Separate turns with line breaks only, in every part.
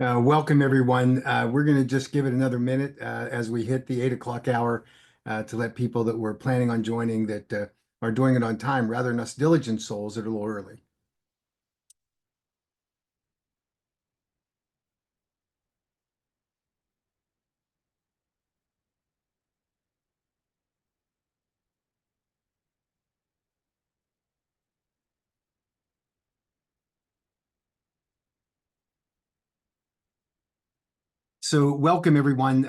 Welcome, everyone. We're going to just give it another minute as we hit the 8 o'clock hour to let people that were planning on joining that are doing it on time rather than us diligent souls that are a little early. So, welcome everyone.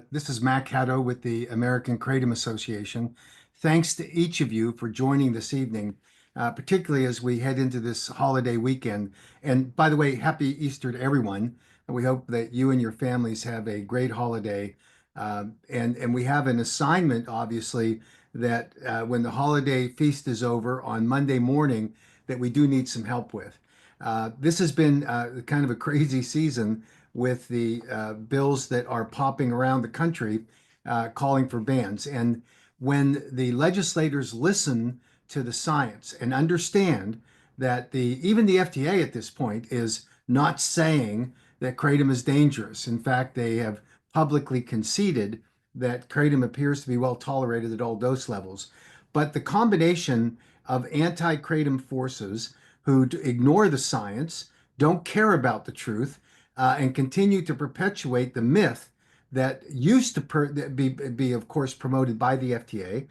This is Matt Caddo with the American Kratom Association. Thanks to each of you for joining this evening, particularly as we head into this holiday weekend. And by the way, happy Easter to everyone. And we hope that you and your families have a great holiday. And we have an assignment, obviously, that when the holiday feast is over on Monday morning, that we do need some help with. This has been kind of a crazy season with the bills that are popping around the country calling for bans. And when the legislators listen to the science and understand that even the FDA at this point is not saying that kratom is dangerous. In fact, they have publicly conceded that kratom appears to be well tolerated at all dose levels. But the combination of anti-kratom forces who ignore the science, don't care about the truth, and continue to perpetuate the myth that used to be, of course, promoted by the FDA.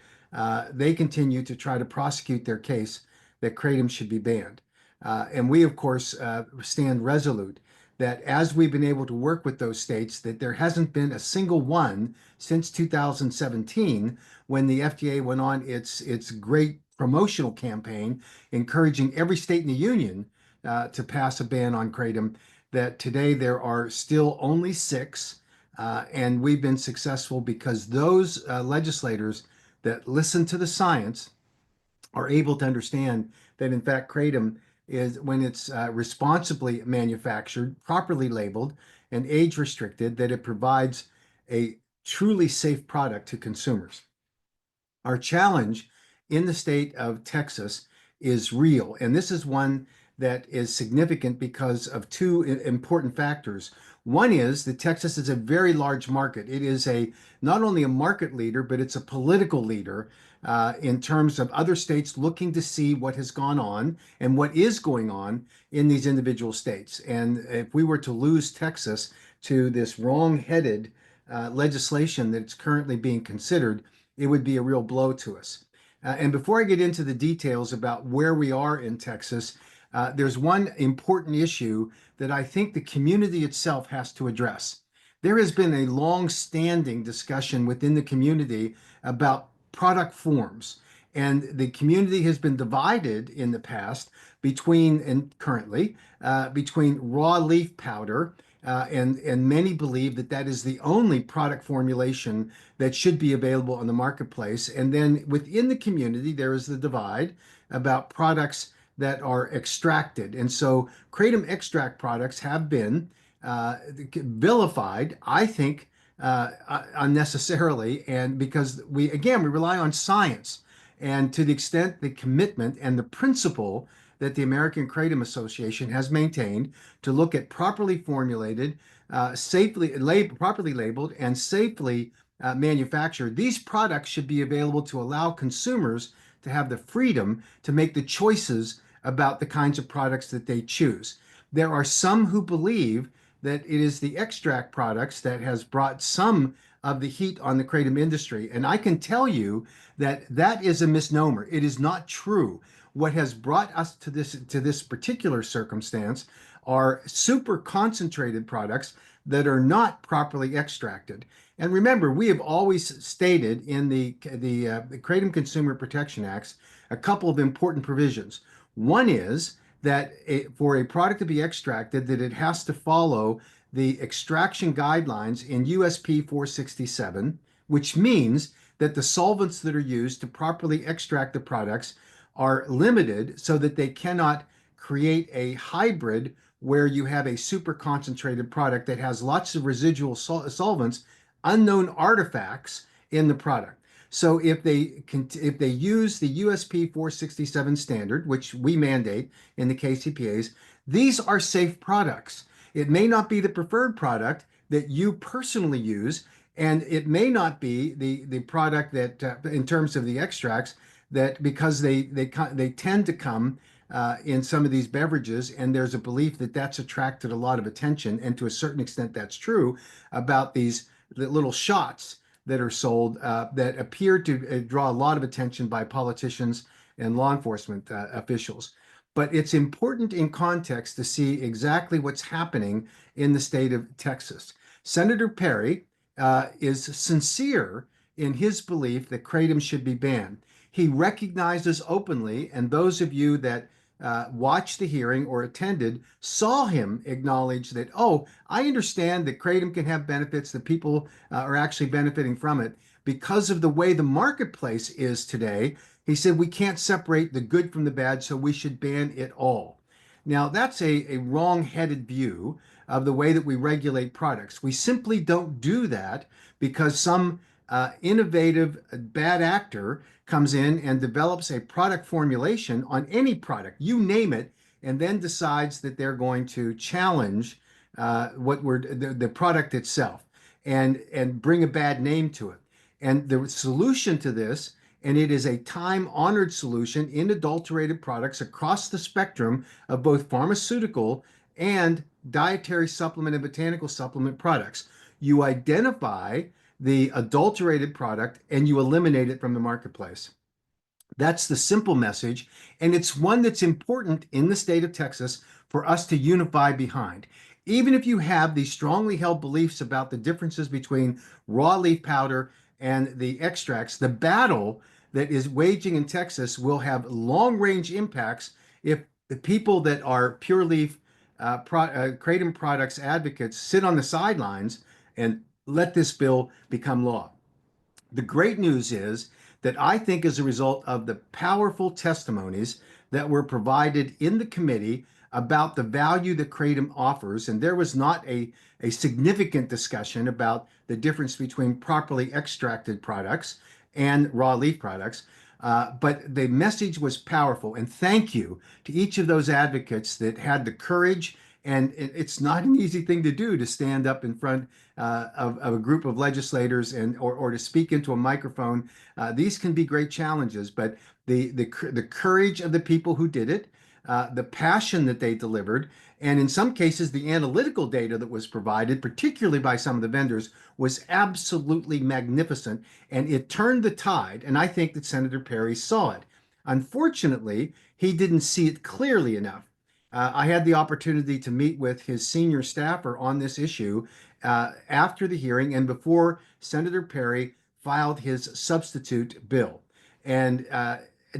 They continue to try to prosecute their case that kratom should be banned. And we, of course, stand resolute that as we've been able to work with those states, that there hasn't been a single one since 2017 when the FDA went on its great promotional campaign encouraging every state in the union to pass a ban on kratom, that today there are still only six, and we've been successful because those legislators that listen to the science are able to understand that, in fact, kratom is, when it's responsibly manufactured, properly labeled, and age restricted, that it provides a truly safe product to consumers. Our challenge in the state of Texas is real, and this is one that is significant because of two important factors. One is that Texas is a very large market. It is not only a market leader, but it's a political leader in terms of other states looking to see what has gone on and what is going on in these individual states. And if we were to lose Texas to this wrong-headed legislation that's currently being considered, it would be a real blow to us. And before I get into the details about where we are in Texas, there's one important issue that I think the community itself has to address. There has been a long-standing discussion within the community about product forms, and the community has been divided in the past between, and currently, between raw leaf powder, and many believe that that is the only product formulation that should be available on the marketplace. And then within the community, there is the divide about products that are extracted. And so kratom extract products have been vilified, I think, unnecessarily, and because we rely on science. And to the extent the commitment and the principle that the American Kratom Association has maintained to look at properly formulated, properly labeled, and safely manufactured, these products should be available to allow consumers to have the freedom to make the choices about the kinds of products that they choose. There are some who believe that it is the extract products that has brought some of the heat on the kratom industry. And I can tell you that that is a misnomer. It is not true. What has brought us to this particular circumstance are super concentrated products that are not properly extracted. And remember, we have always stated in the Kratom Consumer Protection Acts a couple of important provisions. One is that for a product to be extracted, that it has to follow the extraction guidelines in USP 467, which means that the solvents that are used to properly extract the products are limited so that they cannot create a hybrid where you have a super concentrated product that has lots of residual solvents, unknown artifacts in the product. So if they use the USP 467 standard, which we mandate in the KCPAs, these are safe products. It may not be the preferred product that you personally use, and it may not be the product that, in terms of the extracts, that because they tend to come in some of these beverages, and there's a belief that that's attracted a lot of attention, and to a certain extent that's true about these little shots that are sold that appear to draw a lot of attention by politicians and law enforcement officials. But it's important in context to see exactly what's happening in the state of Texas. Senator Perry is sincere in his belief that kratom should be banned. He recognizes openly, and those of you that watched the hearing or attended saw him acknowledge that, oh, I understand that kratom can have benefits, that people are actually benefiting from it. Because of the way the marketplace is today, he said we can't separate the good from the bad, so we should ban it all. Now, that's a wrong-headed view of the way that we regulate products. We simply don't do that because some innovative bad actor comes in and develops a product formulation on any product, you name it, and then decides that they're going to challenge the product itself and bring a bad name to it. And the solution to this, and it is a time-honored solution in adulterated products across the spectrum of both pharmaceutical and dietary supplement and botanical supplement products. You identify the adulterated product and you eliminate it from the marketplace. That's the simple message, and it's one that's important in the state of Texas for us to unify behind. Even if you have these strongly held beliefs about the differences between raw leaf powder and the extracts, the battle that is waging in Texas will have long-range impacts if the people that are pure leaf kratom products advocates sit on the sidelines and let this bill become law. The great news is that I think as a result of the powerful testimonies that were provided in the committee about the value that kratom offers, and there was not a significant discussion about the difference between properly extracted products and raw leaf products, but the message was powerful. And thank you to each of those advocates that had the courage. And it's not an easy thing to do to stand up in front of a group of legislators or to speak into a microphone. These can be great challenges, but the courage of the people who did it, the passion that they delivered, and in some cases, the analytical data that was provided, particularly by some of the vendors, was absolutely magnificent. And it turned the tide. And I think that Senator Perry saw it. Unfortunately, he didn't see it clearly enough. I had the opportunity to meet with his senior staffer on this issue after the hearing and before Senator Perry filed his substitute bill. And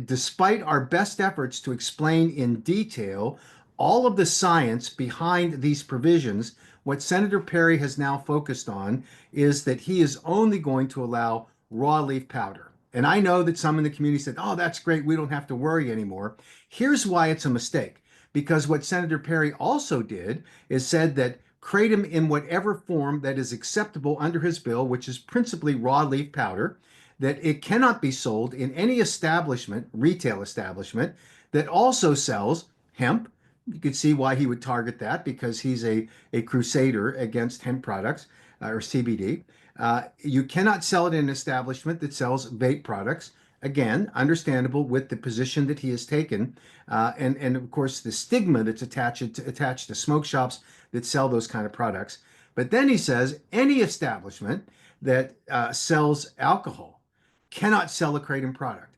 despite our best efforts to explain in detail all of the science behind these provisions, what Senator Perry has now focused on is that he is only going to allow raw leaf powder. And I know that some in the community said, oh, that's great, we don't have to worry anymore. Here's why it's a mistake. Because what Senator Perry also did is said that kratom in whatever form that is acceptable under his bill, which is principally raw leaf powder, that it cannot be sold in any establishment, retail establishment, that also sells hemp. You could see why he would target that because he's a crusader against hemp products or CBD. You cannot sell it in an establishment that sells vape products. Again, understandable with the position that he has taken, and of course the stigma that's attached to smoke shops that sell those kind of products. But then he says any establishment that sells alcohol cannot sell a kratom product.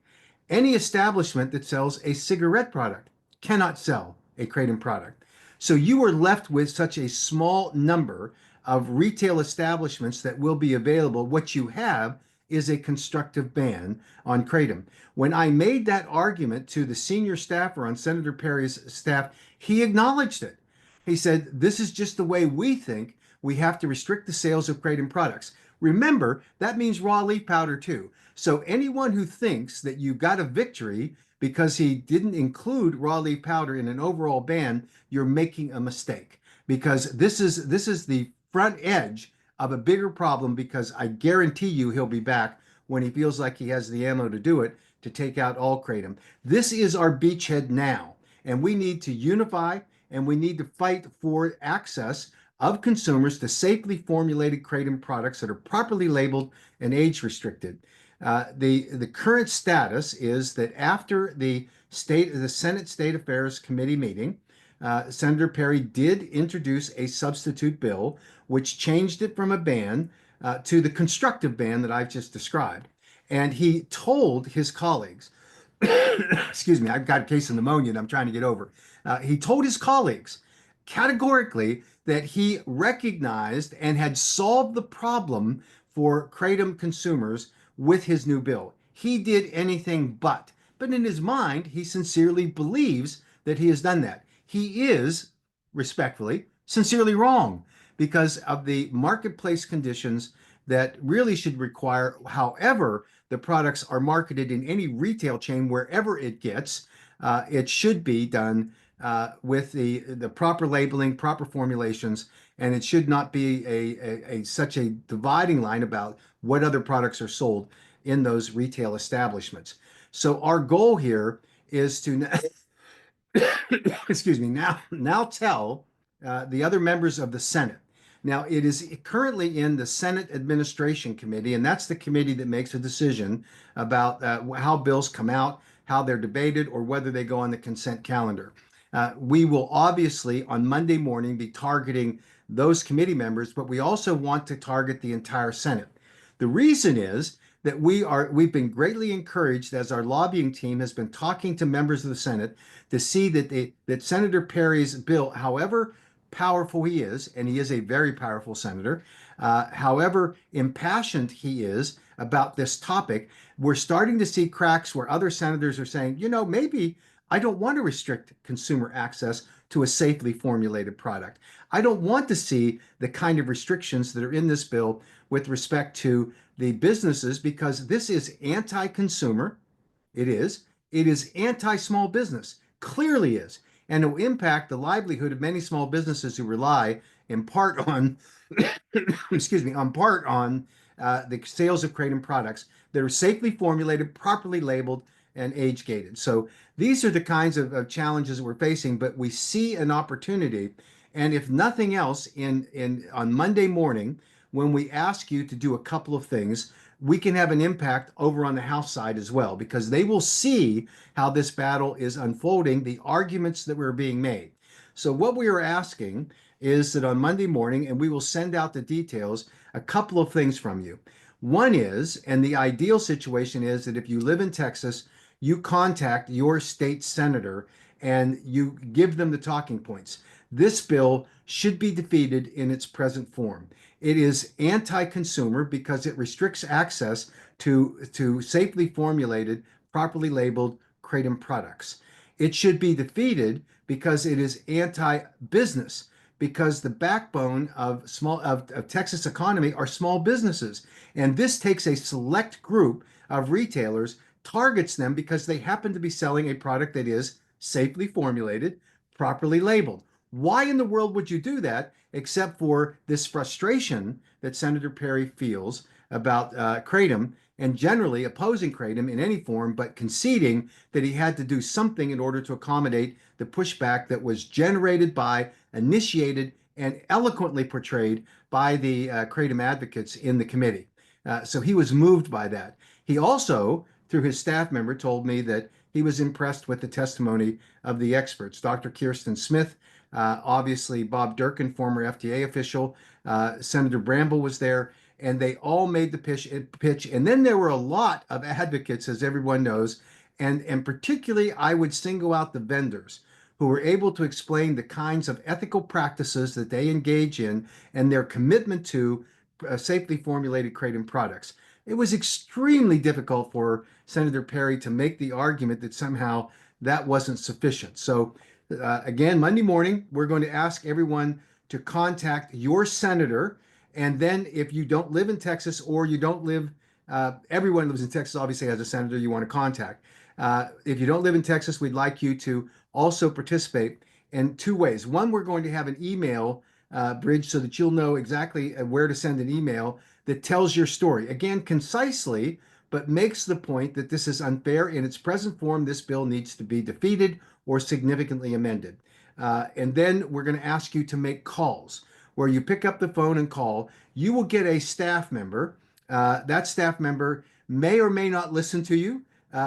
Any establishment that sells a cigarette product cannot sell a kratom product. So you are left with such a small number of retail establishments that will be available. What you have is a constructive ban on kratom. When I made that argument to the senior staffer on Senator Perry's staff, he acknowledged it. He said, this is just the way we think we have to restrict the sales of kratom products. Remember, that means raw leaf powder too. So anyone who thinks that you got a victory because he didn't include raw leaf powder in an overall ban, you're making a mistake. Because this is the front edge of a bigger problem, because I guarantee you he'll be back when he feels like he has the ammo to do it, to take out all kratom. This is our beachhead now, and we need to unify and we need to fight for access of consumers to safely formulated kratom products that are properly labeled and age restricted. The current status is that after the Senate State Affairs Committee meeting, Senator Perry did introduce a substitute bill which changed it from a ban to the constructive ban that I've just described. And he told his colleagues, excuse me, I've got a case of pneumonia and I'm trying to get over. He told his colleagues categorically that he recognized and had solved the problem for kratom consumers with his new bill. He did anything but in his mind, he sincerely believes that he has done that. He is, respectfully, sincerely wrong because of the marketplace conditions that really should require, however, the products are marketed in any retail chain, wherever it gets, it should be done with the proper labeling, proper formulations, and it should not be such a dividing line about what other products are sold in those retail establishments. So our goal here is to excuse me, now tell the other members of the Senate. Now, it is currently in the Senate Administration Committee, and that's the committee that makes a decision about how bills come out, how they're debated, or whether they go on the consent calendar. We will obviously on Monday morning be targeting those committee members, but we also want to target the entire Senate. The reason is that we've been greatly encouraged as our lobbying team has been talking to members of the Senate to see that Senator Perry's bill, however powerful he is, and he is a very powerful senator, however impassioned he is about this topic, we're starting to see cracks where other senators are saying, maybe I don't want to restrict consumer access to a safely formulated product. I don't want to see the kind of restrictions that are in this bill with respect to the businesses because this is anti-consumer. It is. It is anti-small business. Clearly is. And it will impact the livelihood of many small businesses who rely in part on, excuse me, on part on the sales of kratom products that are safely formulated, properly labeled, and age gated. So these are the kinds of challenges that we're facing, but we see an opportunity. And if nothing else, on Monday morning, when we ask you to do a couple of things, we can have an impact over on the House side as well, because they will see how this battle is unfolding, the arguments that were being made. So what we are asking is that on Monday morning, and we will send out the details, a couple of things from you. One is, and the ideal situation is that if you live in Texas, you contact your state senator and you give them the talking points. This bill should be defeated in its present form. It is anti-consumer because it restricts access to safely formulated, properly labeled kratom products. It should be defeated because it is anti-business, because the backbone of Texas economy are small businesses. And this takes a select group of retailers, targets them because they happen to be selling a product that is safely formulated, properly labeled. Why in the world would you do that except for this frustration that Senator Perry feels about kratom and generally opposing kratom in any form, but conceding that he had to do something in order to accommodate the pushback that was generated by, initiated, and eloquently portrayed by the kratom advocates in the committee. So he was moved by that. He also, through his staff member, told me that he was impressed with the testimony of the experts, Dr. Kirsten Smith, obviously Bob Durkin, former FDA official, Senator Bramble was there, and they all made the pitch. And then there were a lot of advocates, as everyone knows, and particularly I would single out the vendors who were able to explain the kinds of ethical practices that they engage in and their commitment to safely formulated kratom products. It was extremely difficult for Senator Perry to make the argument that somehow that wasn't sufficient. So again, Monday morning, we're going to ask everyone to contact your senator. And then if you don't live in Texas or you don't live, everyone lives in Texas, obviously has a senator you want to contact. If you don't live in Texas, we'd like you to also participate in two ways. One, we're going to have an email bridge so that you'll know exactly where to send an email that tells your story. Again, concisely, but makes the point that this is unfair. In its present form, this bill needs to be defeated or significantly amended. And then we're going to ask you to make calls where you pick up the phone and call. You will get a staff member. That staff member may or may not listen to you,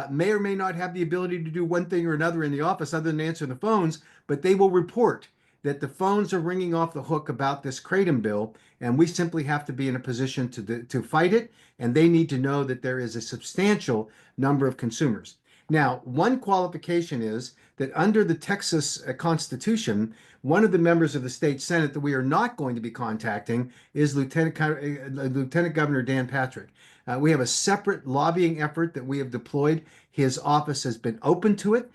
may or may not have the ability to do one thing or another in the office other than answer the phones, but they will report that the phones are ringing off the hook about this Kratom bill, and we simply have to be in a position to fight it, and they need to know that there is a substantial number of consumers. Now, one qualification is that under the Texas Constitution, one of the members of the state Senate that we are not going to be contacting is Lieutenant Governor Dan Patrick. We have a separate lobbying effort that we have deployed. His office has been open to it,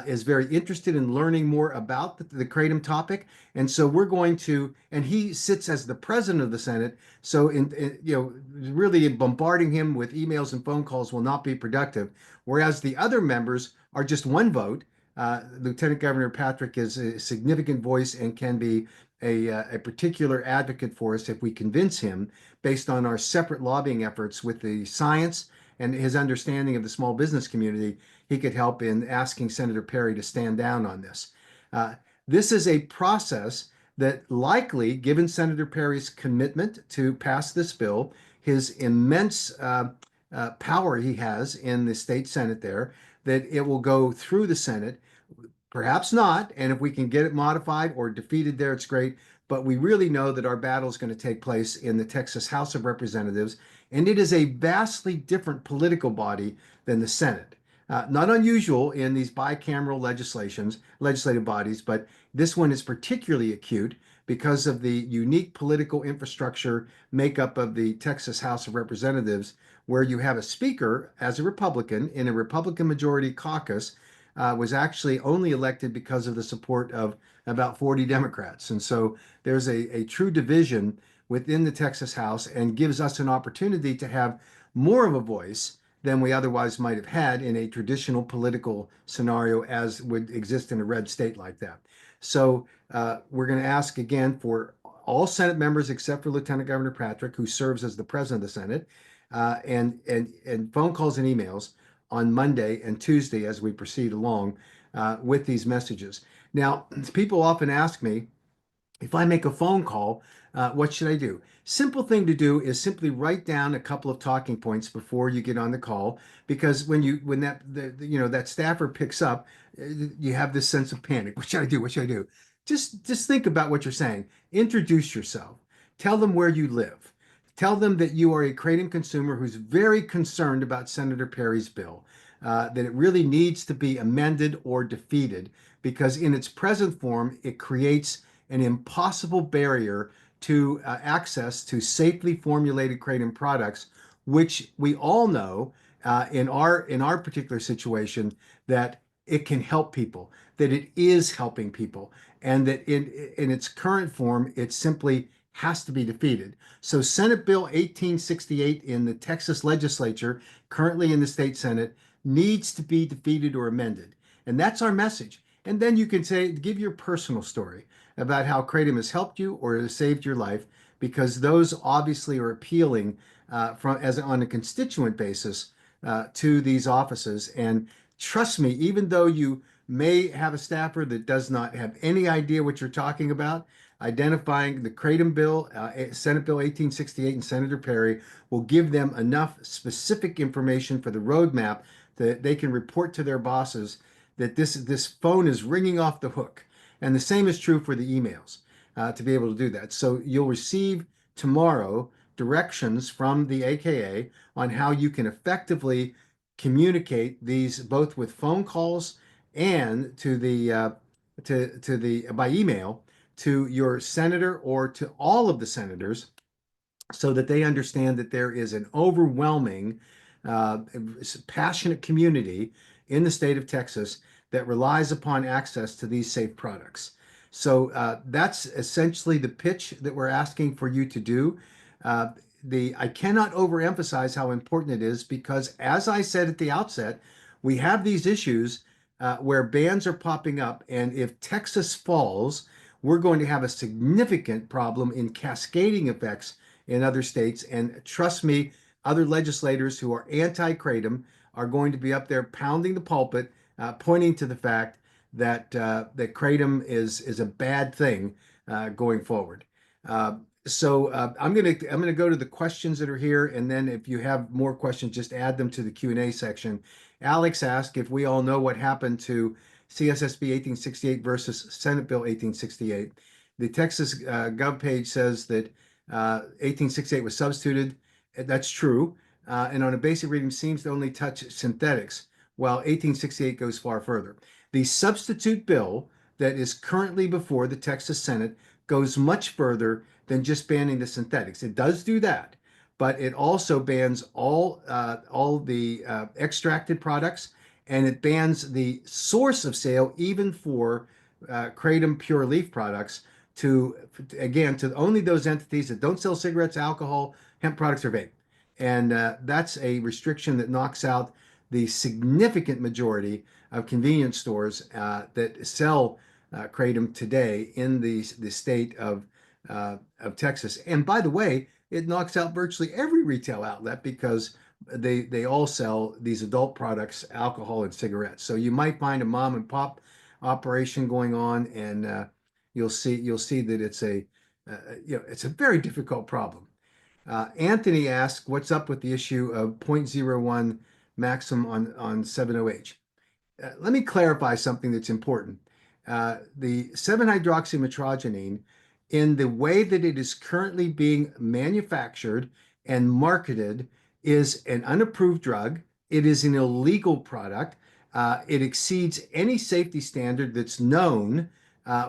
is very interested in learning more about the Kratom topic. And so we're going to, and he sits as the president of the Senate. So really bombarding him with emails and phone calls will not be productive. Whereas the other members are just one vote. Lieutenant Governor Patrick is a significant voice and can be a particular advocate for us if we convince him, based on our separate lobbying efforts with the science and his understanding of the small business community, he could help in asking Senator Perry to stand down on this. This is a process that likely, given Senator Perry's commitment to pass this bill, his immense power he has in the state Senate there, that it will go through the Senate. Perhaps not, and if we can get it modified or defeated there, it's great. But we really know that our battle is going to take place in the Texas House of Representatives, and it is a vastly different political body than the Senate. Not unusual in these bicameral legislative bodies, but this one is particularly acute because of the unique political infrastructure makeup of the Texas House of Representatives, where you have a speaker as a Republican in a Republican majority caucus, was actually only elected because of the support of about 40 Democrats. And so there's a true division within the Texas House, and gives us an opportunity to have more of a voice than we otherwise might have had in a traditional political scenario as would exist in a red state like that. So we're going to ask again for all Senate members except for Lieutenant Governor Patrick, who serves as the president of the Senate, and phone calls and emails on Monday and Tuesday as we proceed along with these messages. Now, people often ask me, if I make a phone call, what should I do? Simple thing to do is simply write down a couple of talking points before you get on the call, because when that staffer picks up, you have this sense of panic. What should I do? What should I do? Just think about what you're saying. Introduce yourself. Tell them where you live. Tell them that you are a Kratom consumer who's very concerned about Senator Perry's bill, that it really needs to be amended or defeated, because in its present form, it creates an impossible barrier to access to safely formulated Kratom products, which we all know in our particular situation that it can help people, that it is helping people, and that in its current form, it simply has to be defeated. So Senate Bill 1868 in the Texas legislature, currently in the state Senate, needs to be defeated or amended. And that's our message. And then you can give your personal story about how Kratom has helped you or has saved your life, because those obviously are appealing on a constituent basis to these offices. And trust me, even though you may have a staffer that does not have any idea what you're talking about, identifying the Kratom bill, Senate Bill 1868 and Senator Perry will give them enough specific information for the roadmap that they can report to their bosses that this phone is ringing off the hook. And the same is true for the emails to be able to do that. So you'll receive tomorrow directions from the AKA on how you can effectively communicate these, both with phone calls and by email to your senator or to all of the senators, so that they understand that there is an overwhelming, passionate community in the state of Texas that relies upon access to these safe products. So that's essentially the pitch that we're asking for you to do. I cannot overemphasize how important it is, because, as I said at the outset, we have these issues where bans are popping up, and if Texas falls, we're going to have a significant problem in cascading effects in other states. And trust me, other legislators who are anti-Kratom are going to be up there pounding the pulpit, pointing to the fact that kratom is a bad thing going forward. I'm gonna go to the questions that are here, and then if you have more questions, just add them to the Q&A section. Alex asked if we all know what happened to CSSB 1868 versus Senate Bill 1868. The Texas Gov page says that 1868 was substituted. That's true. And on a basic reading seems to only touch synthetics, while 1868 goes far further. The substitute bill that is currently before the Texas Senate goes much further than just banning the synthetics. It does do that, but it also bans all the extracted products, and it bans the source of sale even for kratom pure leaf products to again to only those entities that don't sell cigarettes, alcohol, hemp products, or vape. And that's a restriction that knocks out the significant majority of convenience stores that sell kratom today in the state of Texas. And by the way, it knocks out virtually every retail outlet because they all sell these adult products, alcohol and cigarettes. So you might find a mom and pop operation going on, and you'll see that it's a very difficult problem. Anthony asked, "What's up with the issue of zero point zero 0.01 maximum on 7-OH?" Let me clarify something that's important. The 7-hydroxymetrogenine, in the way that it is currently being manufactured and marketed, is an unapproved drug. It is an illegal product. It exceeds any safety standard that's known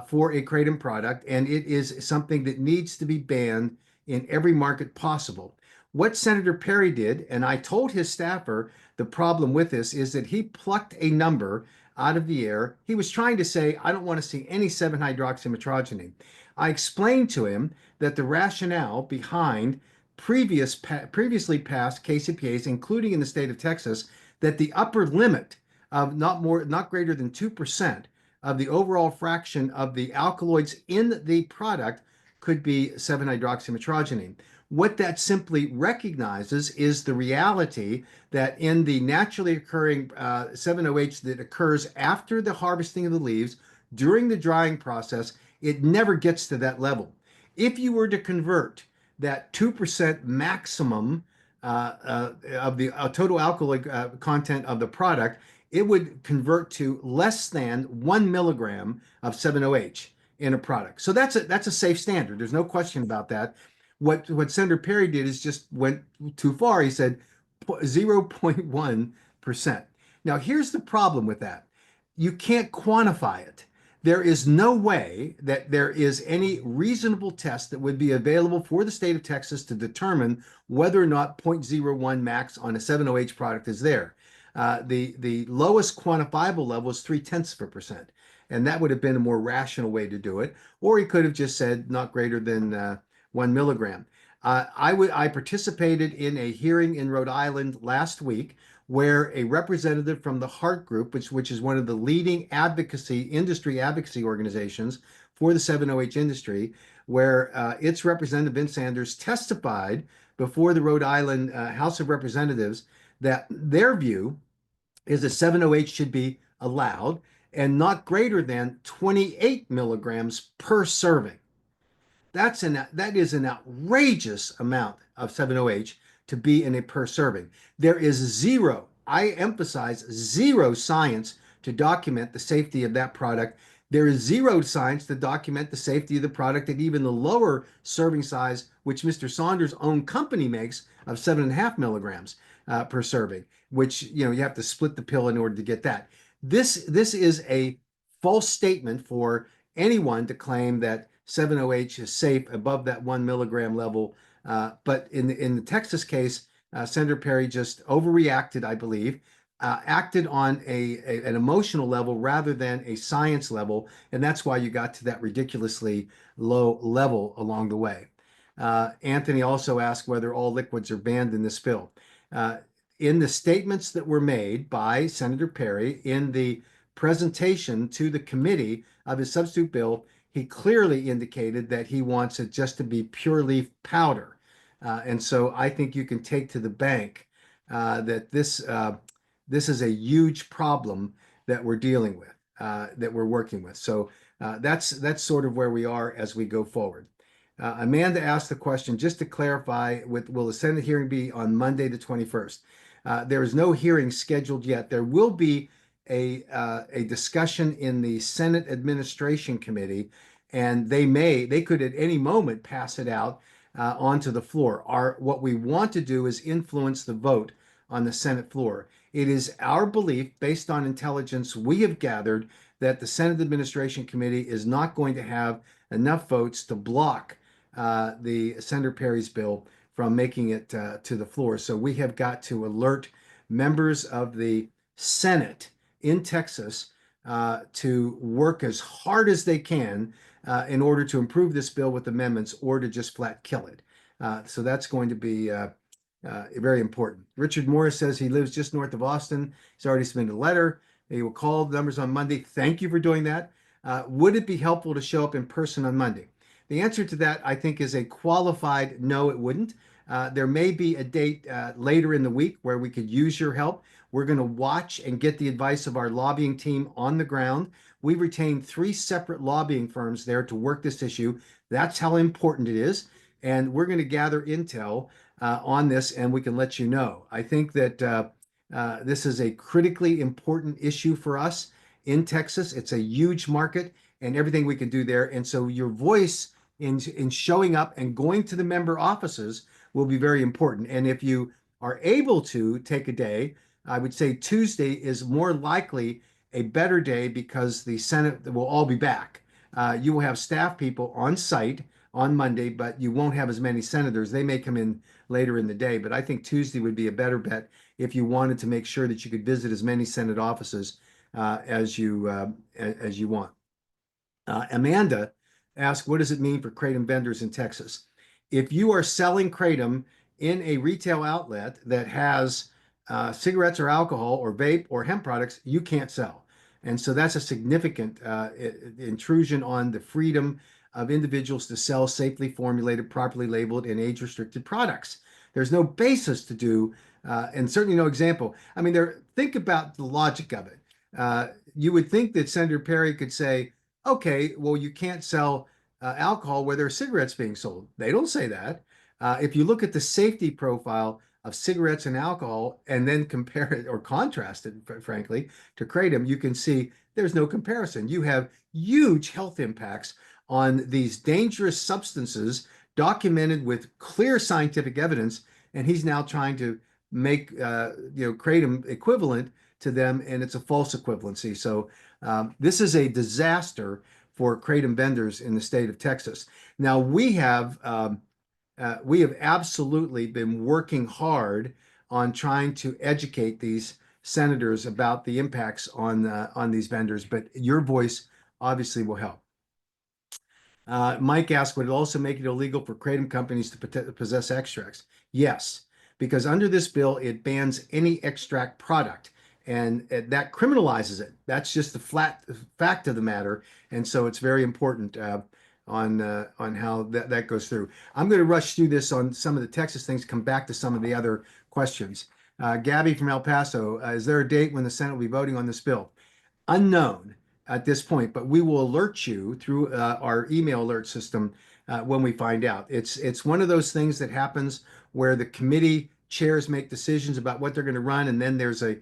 for a kratom product, and it is something that needs to be banned in every market possible. What Senator Perry did, and I told his staffer the problem with this is that he plucked a number out of the air. He was trying to say, I don't want to see any 7-hydroxymetrogenine. I explained to him that the rationale behind previously passed KCPAs, including in the state of Texas, that the upper limit of not greater than 2% of the overall fraction of the alkaloids in the product could be 7-hydroxymetrogenine. What that simply recognizes is the reality that in the naturally occurring 7-OH that occurs after the harvesting of the leaves, during the drying process, it never gets to that level. If you were to convert that 2% maximum of the total alkaloid content of the product, it would convert to less than 1 milligram of 7-OH in a product. So that's a safe standard. There's no question about that. What Senator Perry did is just went too far. He said 0.1%. Now, here's the problem with that. You can't quantify it. There is no way that there is any reasonable test that would be available for the state of Texas to determine whether or not 0.01 max on a 7-OH product is there. The lowest quantifiable level is 0.3%. And that would have been a more rational way to do it. Or he could have just said not greater than 1 milligram. I participated in a hearing in Rhode Island last week where a representative from the Heart Group, which is one of the leading industry advocacy organizations for the 7-OH industry, where its representative, Vince Sanders, testified before the Rhode Island House of Representatives that their view is that 7-OH should be allowed and not greater than 28 milligrams per serving. That is an outrageous amount of 7-OH to be in a per serving. There is zero, I emphasize zero science to document the safety of that product. There is zero science to document the safety of the product at even the lower serving size, which Mr. Saunders' own company makes of 7.5 milligrams per serving, which you have to split the pill in order to get that. This is a false statement for anyone to claim that 7-OH is safe above that 1 milligram level. But in the Texas case, Senator Perry just overreacted, I believe, acted on an emotional level rather than a science level. And that's why you got to that ridiculously low level along the way. Anthony also asked whether all liquids are banned in this bill. In the statements that were made by Senator Perry in the presentation to the committee of his substitute bill, he clearly indicated that he wants it just to be pure leaf powder. And so I think you can take to the bank that this is a huge problem that we're dealing with. that we're working with. So that's sort of where we are as we go forward. Amanda asked the question, just to clarify, will the Senate hearing be on Monday, the 21st? There is no hearing scheduled yet. There will be a discussion in the Senate Administration Committee, and they could at any moment pass it out onto the floor. What we want to do is influence the vote on the Senate floor. It is our belief, based on intelligence we have gathered, that the Senate Administration Committee is not going to have enough votes to block the Senator Perry's bill from making it to the floor. So we have got to alert members of the Senate in Texas to work as hard as they can in order to improve this bill with amendments or to just flat kill it. So that's going to be very important. Richard Morris says he lives just north of Austin. He's already submitted a letter. He will call the numbers on Monday. Thank you for doing that. Would it be helpful to show up in person on Monday? The answer to that, I think, is a qualified no, it wouldn't. There may be a date later in the week where we could use your help. We're going to watch and get the advice of our lobbying team on the ground. We've retained 3 separate lobbying firms there to work this issue. That's how important it is. And we're going to gather intel on this, and we can let you know. I think that this is a critically important issue for us in Texas. It's a huge market and everything we can do there. And so your voice in showing up and going to the member offices will be very important. And if you are able to take a day, I would say Tuesday is more likely a better day because the Senate will all be back. You will have staff people on site on Monday, but you won't have as many senators. They may come in later in the day, but I think Tuesday would be a better bet if you wanted to make sure that you could visit as many Senate offices as you want. Amanda asked, what does it mean for Kratom vendors in Texas? If you are selling Kratom in a retail outlet that has cigarettes or alcohol or vape or hemp products, you can't sell. And so that's a significant intrusion on the freedom of individuals to sell safely formulated, properly labeled, and age-restricted products. There's no basis to do, and certainly no example. I mean, think about the logic of it. You would think that Senator Perry could say, okay, well, you can't sell alcohol where there are cigarettes being sold. They don't say that. If you look at the safety profile of cigarettes and alcohol and then compare it or contrast it, frankly, to Kratom, you can see there's no comparison. You have huge health impacts on these dangerous substances documented with clear scientific evidence, and he's now trying to make Kratom equivalent to them, and it's a false equivalency. So this is a disaster for Kratom vendors in the state of Texas. Now we have absolutely been working hard on trying to educate these senators about the impacts on these vendors, but your voice obviously will help. Mike asked, would it also make it illegal for Kratom companies to possess extracts? Yes, because under this bill, it bans any extract product, and that criminalizes it. That's just the flat fact of the matter. And so it's very important on how that goes through. I'm going to rush through this on some of the Texas things, come back to some of the other questions. Gabby from El Paso, is there a date when the Senate will be voting on this bill? Unknown at this point, but we will alert you through our email alert system when we find out. It's one of those things that happens where the committee chairs make decisions about what they're going to run, and then there's a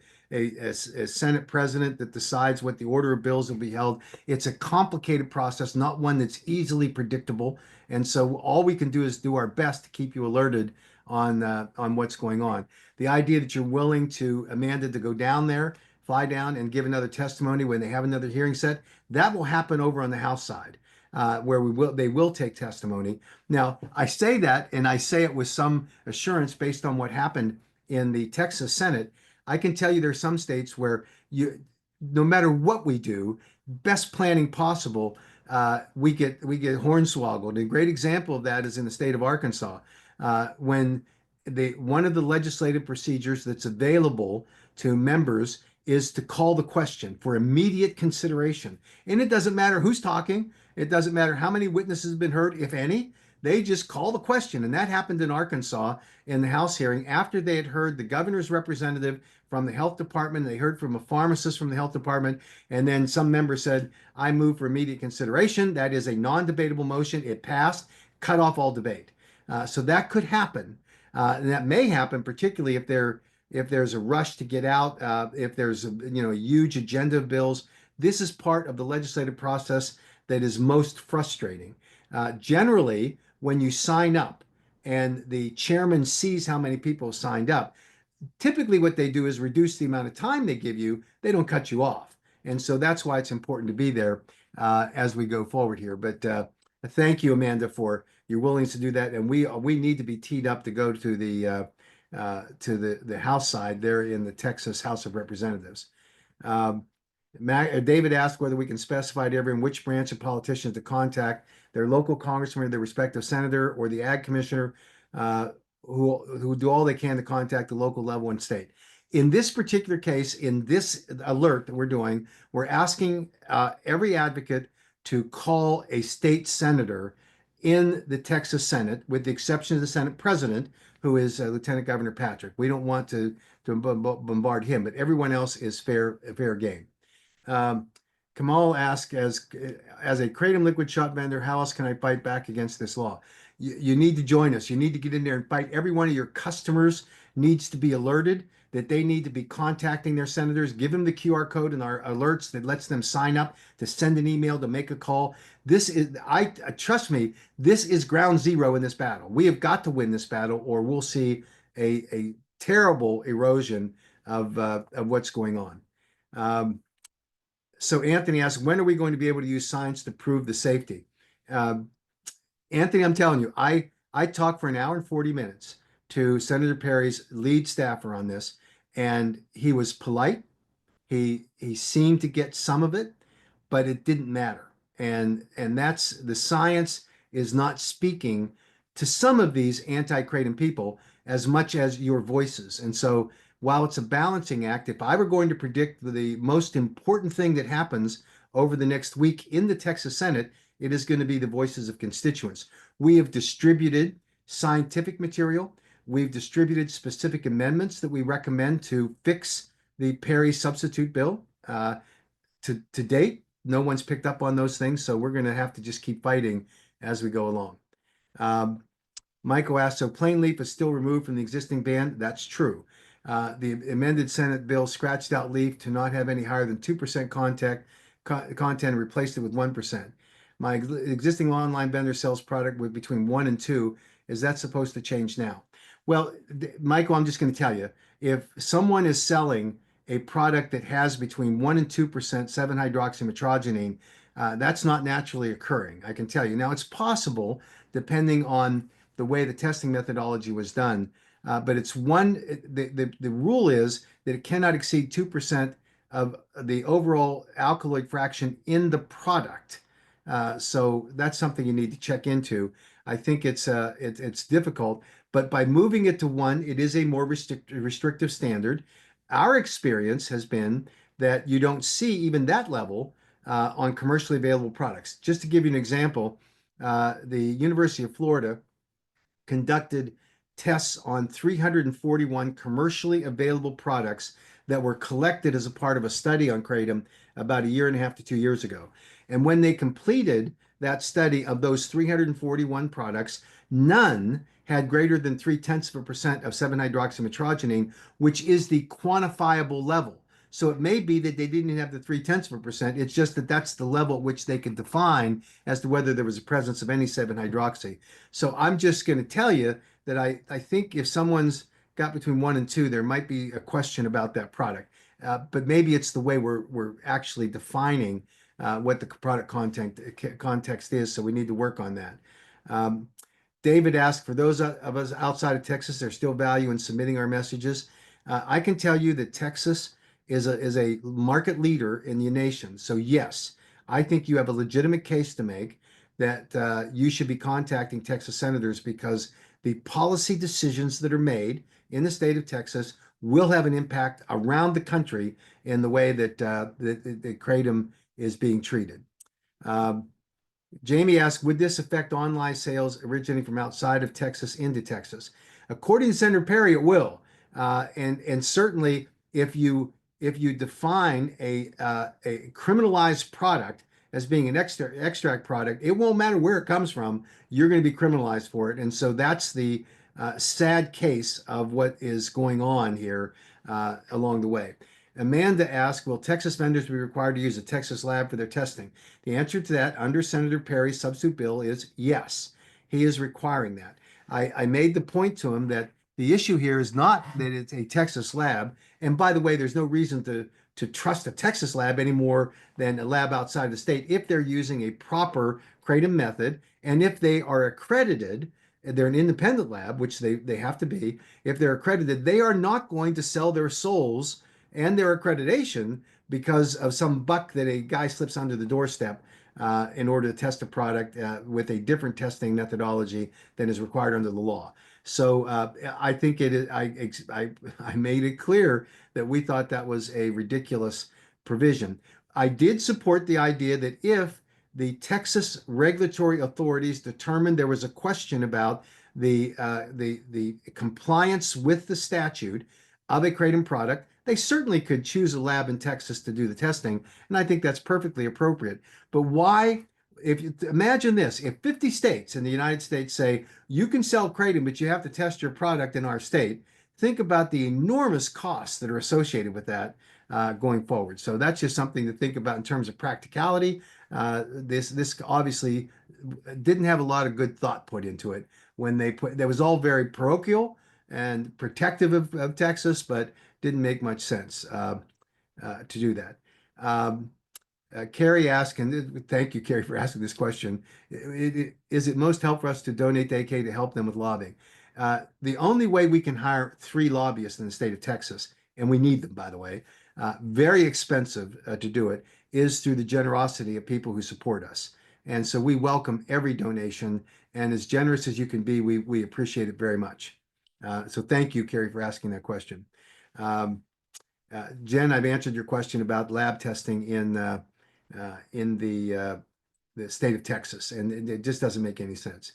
Senate president that decides what the order of bills will be held. It's a complicated process, not one that's easily predictable. And so all we can do is do our best to keep you alerted on what's going on. The idea that you're willing to, Amanda, to go down there, fly down and give another testimony when they have another hearing set, that will happen over on the House side, where they will take testimony. Now, I say that, and I say it with some assurance based on what happened in the Texas Senate. I can tell you there are some states where no matter what we do, best planning possible, we get hornswoggled. And a great example of that is in the state of Arkansas, when one of the legislative procedures that's available to members is to call the question for immediate consideration. And it doesn't matter who's talking. It doesn't matter how many witnesses have been heard, if any. They just call the question. And that happened in Arkansas in the House hearing after they had heard the governor's representative from the health department. They heard from a pharmacist from the health department. And then some member said, I move for immediate consideration. That is a non-debatable motion. It passed, cut off all debate. So that could happen. And that may happen, particularly if there's a rush to get out, if there's a huge agenda of bills. This is part of the legislative process that is most frustrating. Generally, when you sign up and the chairman sees how many people signed up, typically what they do is reduce the amount of time they give you. They don't cut you off. And so that's why it's important to be there as we go forward here. But thank you, Amanda, for your willingness to do that. And we need to be teed up to go to the House side there in the Texas House of Representatives. Um, David asked whether we can specify to everyone which branch of politicians to contact, their local congressman, their respective senator, or the ag commissioner, uh, who do all they can to contact the local level and state. In this particular case, in this alert that we're doing, we're asking every advocate to call a state senator in the Texas Senate, with the exception of the Senate president, who is Lieutenant Governor Patrick. We don't want to bombard him, but everyone else is fair game. Um, Kamal asked, as a Kratom liquid shot vendor, how else can I fight back against this law? You need to join us. You need to get in there and fight. Every one of your customers needs to be alerted that they need to be contacting their senators. Give them the QR code in our alerts that lets them sign up, to send an email, to make a call. This is, trust me, this is ground zero in this battle. We have got to win this battle, or we'll see a terrible erosion of what's going on. So Anthony asks, when are we going to be able to use science to prove the safety? Anthony, I'm telling you, I talked for an hour and 40 minutes to Senator Perry's lead staffer on this, and he was polite. He seemed to get some of it, but it didn't matter. And that's the science is not speaking to some of these anti-kratom people as much as your voices. And so while it's a balancing act, if I were going to predict the most important thing that happens over the next week in the Texas Senate, it is going to be the voices of constituents. We have distributed scientific material. We've distributed specific amendments that we recommend to fix the Perry substitute bill. To date, no one's picked up on those things, so we're going to have to just keep fighting as we go along. Michael asked, so plain leaf is still removed from the existing ban? That's true. The amended Senate bill scratched out leaf to not have any higher than 2% content and replaced it with 1%. My existing online vendor sells product with between 1 and 2. Is that supposed to change now? Well, Michael, I'm just going to tell you, if someone is selling a product that has between 1 and 2% 7-hydroxymetrogenine, that's not naturally occurring, I can tell you. Now, it's possible, depending on the way the testing methodology was done, but it's the rule is that it cannot exceed 2% of the overall alkaloid fraction in the product. So that's something you need to check into. I think it's difficult, but by moving it to 1, it is a more restrictive standard. Our experience has been that you don't see even that level on commercially available products. Just to give you an example, the University of Florida conducted tests on 341 commercially available products that were collected as a part of a study on kratom about 1.5 to 2 years ago. And when they completed that study of those 341 products, none had greater than 0.3% of 7-hydroxymetrogenine, which is the quantifiable level. So it may be that they didn't have the 0.3%. It's just that that's the level at which they could define as to whether there was a presence of any 7-hydroxy. So I'm just going to tell you that I think if someone's got between 1 and 2, there might be a question about that product. But maybe it's the way we're actually defining what the product context is. So we need to work on that. David asked, for those of us outside of Texas, there's still value in submitting our messages. I can tell you that Texas is a market leader in the nation. So yes, I think you have a legitimate case to make that you should be contacting Texas senators, because the policy decisions that are made in the state of Texas will have an impact around the country in the way that kratom is being treated. Jamie asked, would this affect online sales originating from outside of Texas into Texas? According to Senator Perry, it will. And certainly if you define a criminalized product as being an extract product, it won't matter where it comes from. You're going to be criminalized for it. And so that's the sad case of what is going on here along the way. Amanda asked, will Texas vendors be required to use a Texas lab for their testing? The answer to that under Senator Perry's substitute bill is yes. He is requiring that. I made the point to him that the issue here is not that it's a Texas lab. And by the way, there's no reason to trust a Texas lab any more than a lab outside the state if they're using a proper Kratom method and if they are accredited. They're an independent lab, which they have to be. If they're accredited, they are not going to sell their souls and their accreditation because of some buck that a guy slips under the doorstep in order to test a product with a different testing methodology than is required under the law. So I think it is. I made it clear that we thought that was a ridiculous provision. I did support the idea that if the Texas regulatory authorities determined there was a question about the compliance with the statute of a Kratom product, they certainly could choose a lab in Texas to do the testing, and I think that's perfectly appropriate. But why, if you imagine this, if 50 states in the United States say you can sell Kratom, but you have to test your product in our state, think about the enormous costs that are associated with that going forward. So that's just something to think about in terms of practicality. This obviously didn't have a lot of good thought put into it when they put. That was all very parochial and protective of Texas, but didn't make much sense to do that. Um, Carrie asked, and thank you, Carrie, for asking this question. Is it most helpful for us to donate to AK to help them with lobbying? The only way we can hire 3 lobbyists in the state of Texas, and we need them, by the way, very expensive to do it, is through the generosity of people who support us. And so we welcome every donation, and as generous as you can be, we appreciate it very much. So thank you, Carrie, for asking that question. Jen, I've answered your question about lab testing in the state of Texas, and it just doesn't make any sense.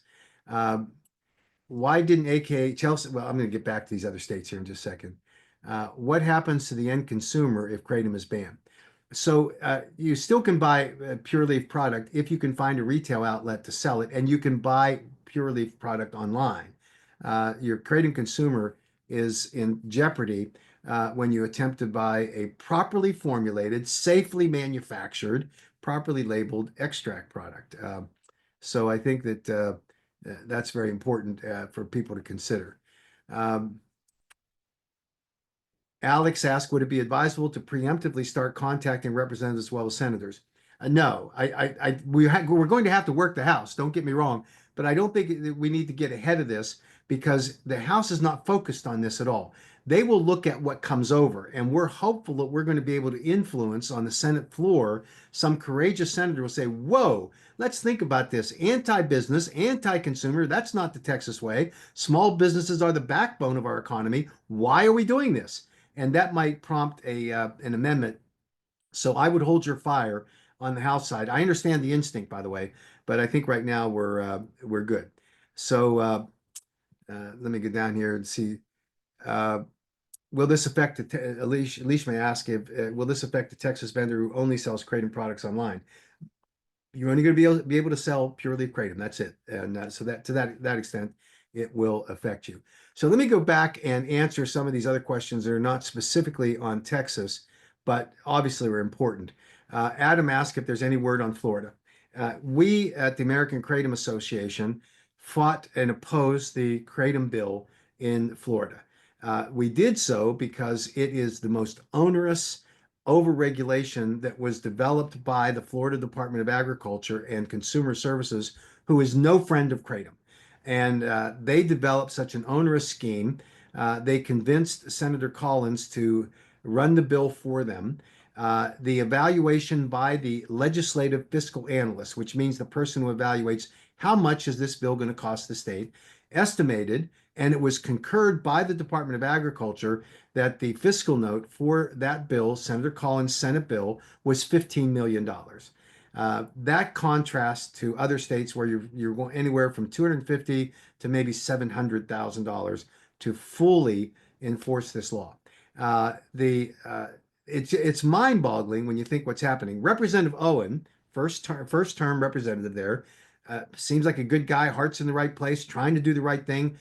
Why didn't AKA Chelsea? Well, I'm going to get back to these other states here in just a second. What happens to the end consumer if Kratom is banned? So you still can buy a Pure Leaf product if you can find a retail outlet to sell it, and you can buy Pure Leaf product online. Your Kratom consumer is in jeopardy when you attempt to buy a properly formulated, safely manufactured, properly labeled extract product. So I think that that's very important for people to consider. Um, Alex asked, would it be advisable to preemptively start contacting representatives as well as senators? No, we're going to have to work the House. Don't get me wrong, but I don't think we need to get ahead of this because the House is not focused on this at all. They will look at what comes over, and we're hopeful that we're going to be able to influence on the Senate floor. Some courageous senator will say, whoa, let's think about this. Anti-business, anti-consumer, that's not the Texas way. Small businesses are the backbone of our economy. Why are we doing this? And that might prompt an amendment. So I would hold your fire on the House side. I understand the instinct, by the way, but I think right now we're good. So let me get down here and see. Uh, will this affect the Alicia may ask if will this affect the Texas vendor who only sells Kratom products online? You're only going to be able to sell Pure Leaf Kratom. That's it. And so that to that extent, it will affect you. So let me go back and answer some of these other questions that are not specifically on Texas, but obviously are important. Adam asked if there's any word on Florida. We at the American Kratom Association fought and opposed the Kratom bill in Florida. We did so because it is the most onerous overregulation that was developed by the Florida Department of Agriculture and Consumer Services, who is no friend of Kratom. And they developed such an onerous scheme. They convinced Senator Collins to run the bill for them. The evaluation by the legislative fiscal analyst, which means the person who evaluates how much is this bill going to cost the state, estimated, and it was concurred by the Department of Agriculture that the fiscal note for that bill, Senator Collins' Senate bill, was $15 million. That contrasts to other states where you're going anywhere from 250 to maybe $700,000 to fully enforce this law. The It's mind-boggling when you think what's happening. Representative Owen, first term representative there, seems like a good guy, heart's in the right place, trying to do the right thing.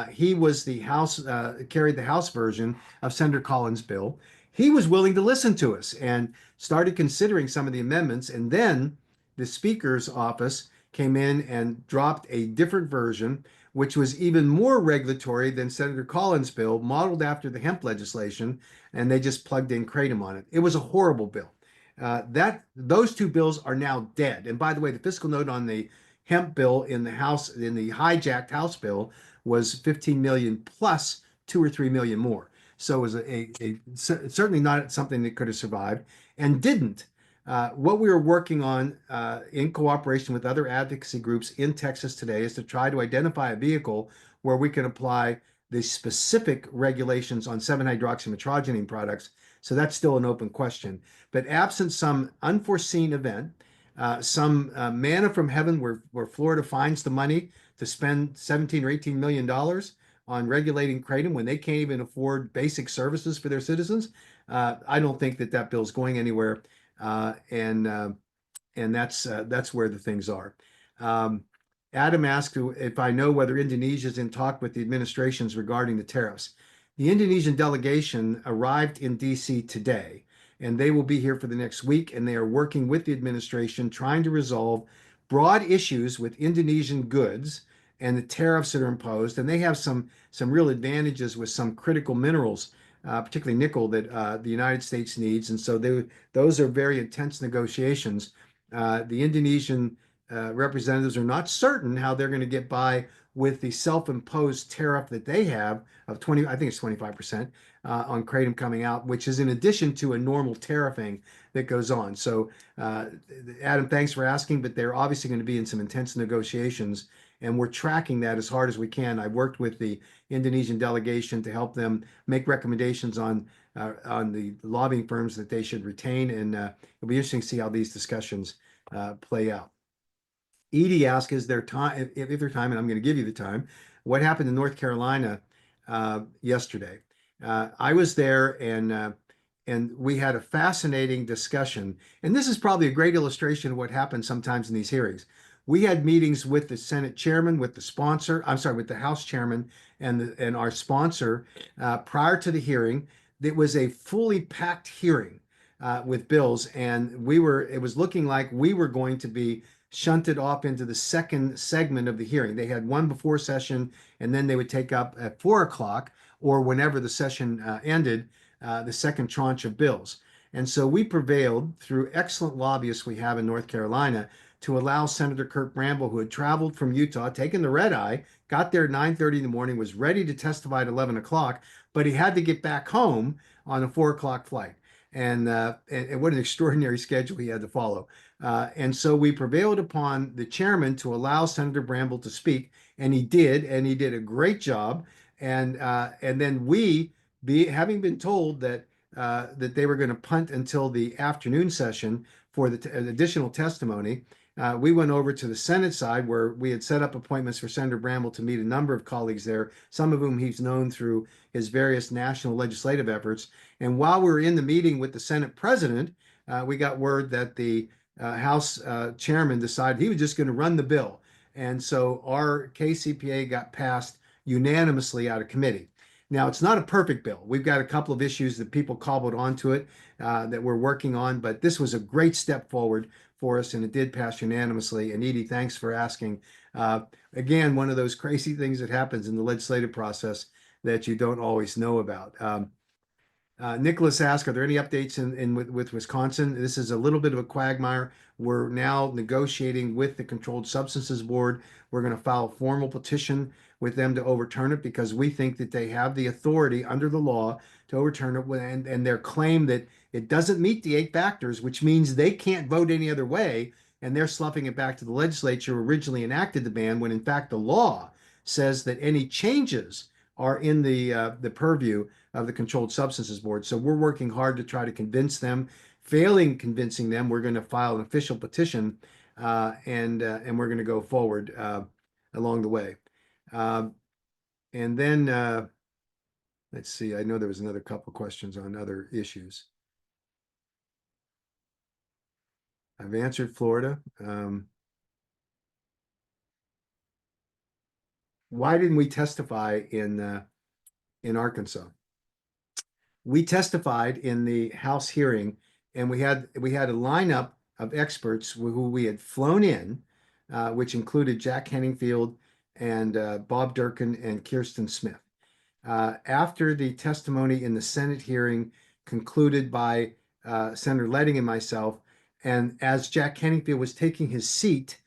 He was the House carried the House version of Senator Collins' bill. He was willing to listen to us and started considering some of the amendments, and then the Speaker's office came in and dropped a different version, which was even more regulatory than Senator Collins' bill, modeled after the hemp legislation, and they just plugged in Kratom on it. It was a horrible bill. That those two bills are now dead. And by the way, the fiscal note on the hemp bill in the House, in the hijacked House bill, was 15 million plus 2 or 3 million more. So it was certainly not something that could have survived and didn't. What we are working on in cooperation with other advocacy groups in Texas today is to try to identify a vehicle where we can apply the specific regulations on 7-hydroxymetrogenine products. So that's still an open question. But absent some unforeseen event, some manna from heaven where Florida finds the money to spend 17 or 18 million dollars on regulating kratom when they can't even afford basic services for their citizens, I don't think that bill is going anywhere. Uh, and uh, and that's where the things are. Um, Adam asked if I know whether Indonesia is in talk with the administrations regarding the tariffs. The Indonesian delegation arrived in DC today, and they will be here for the next week, and they are working with the administration trying to resolve broad issues with Indonesian goods and the tariffs that are imposed. And they have some real advantages with some critical minerals, particularly nickel, that the United States needs. And so those are very intense negotiations. The Indonesian representatives are not certain how they're going to get by with the self-imposed tariff that they have of 20, I think it's 25% on kratom coming out, which is in addition to a normal tariffing that goes on. So, Adam, thanks for asking, but they're obviously going to be in some intense negotiations, and we're tracking that as hard as we can. I've worked with the Indonesian delegation to help them make recommendations on the lobbying firms that they should retain, and it'll be interesting to see how these discussions play out. Edie asked, "Is there time? If there's time, and I'm going to give you the time. What happened in North Carolina yesterday? I was there, and we had a fascinating discussion. And this is probably a great illustration of what happens sometimes in these hearings. We had meetings with the Senate chairman, with the sponsor. I'm sorry, with the House chairman and our sponsor prior to the hearing. It was a fully packed hearing with bills, and it was looking like we were going to be shunted off into the second segment of the hearing. They had one before session, and then they would take up at 4 o'clock or whenever the session ended, the second tranche of bills. And so we prevailed through excellent lobbyists we have in North Carolina to allow Senator Kirk Bramble, who had traveled from Utah, taken the red eye, got there at 9:30 in the morning, was ready to testify at 11 o'clock, but he had to get back home on a 4 o'clock flight. And what an extraordinary schedule he had to follow. And so we prevailed upon the chairman to allow Senator Bramble to speak, and he did a great job. And then having been told that they were going to punt until the afternoon session for the additional testimony, we went over to the Senate side where we had set up appointments for Senator Bramble to meet a number of colleagues there, some of whom he's known through his various national legislative efforts. And while we were in the meeting with the Senate president, we got word that the House chairman decided he was just going to run the bill. And so our KCPA got passed unanimously out of committee. Now, it's not a perfect bill. We've got a couple of issues that people cobbled onto it that we're working on, but this was a great step forward for us, and it did pass unanimously. And Edie, thanks for asking. Again, one of those crazy things that happens in the legislative process that you don't always know about. Nicholas asked, are there any updates with Wisconsin? This is a little bit of a quagmire. We're now negotiating with the Controlled Substances Board. We're going to file a formal petition with them to overturn it because we think that they have the authority under the law to overturn it. And their claim that it doesn't meet the 8 factors, which means they can't vote any other way. And they're sloughing it back to the legislature who originally enacted the ban when in fact the law says that any changes are in the purview of the Controlled Substances Board. So we're working hard to try to convince them. Failing convincing them, we're going to file an official petition, and we're going to go forward along the way. Uh, and then let's see. I know there was another couple questions on other issues. I've answered Florida. Why didn't we testify in Arkansas? We testified in the House hearing, and we had a lineup of experts who we had flown in, which included Jack Henningfield and Bob Durkin and Kirsten Smith. After the testimony in the Senate hearing concluded by Senator Leding and myself, and as Jack Henningfield was taking his seat,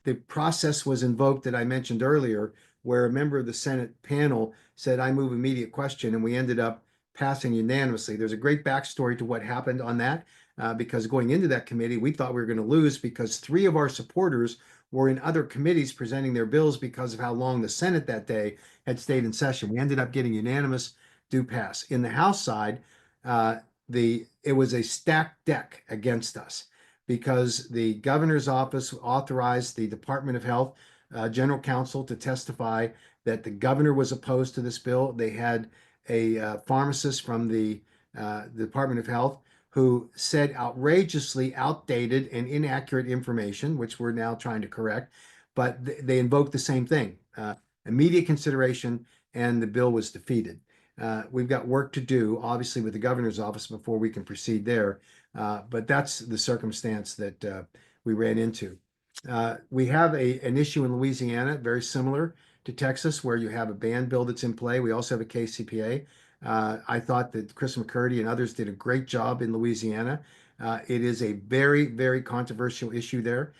the process was invoked that I mentioned earlier, where a member of the Senate panel said, I move immediate question, and we ended up passing unanimously. There's a great backstory to what happened on that, because going into that committee, we thought we were going to lose because three of our supporters were in other committees presenting their bills because of how long the Senate that day had stayed in session. We ended up getting unanimous do pass. In the House side, it was a stacked deck against us because the governor's office authorized the Department of Health general counsel to testify that the governor was opposed to this bill. They had a pharmacist from the Department of Health who said outrageously outdated and inaccurate information, which we're now trying to correct, but they invoked the same thing, immediate consideration, and the bill was defeated. We've got work to do, obviously, with the governor's office before we can proceed there. But that's the circumstance that we ran into. We have an issue in Louisiana, very similar to Texas, where you have a ban bill that's in play. We also have a KCPA. I thought that Chris McCurdy and others did a great job in Louisiana. It is a very, very controversial issue there.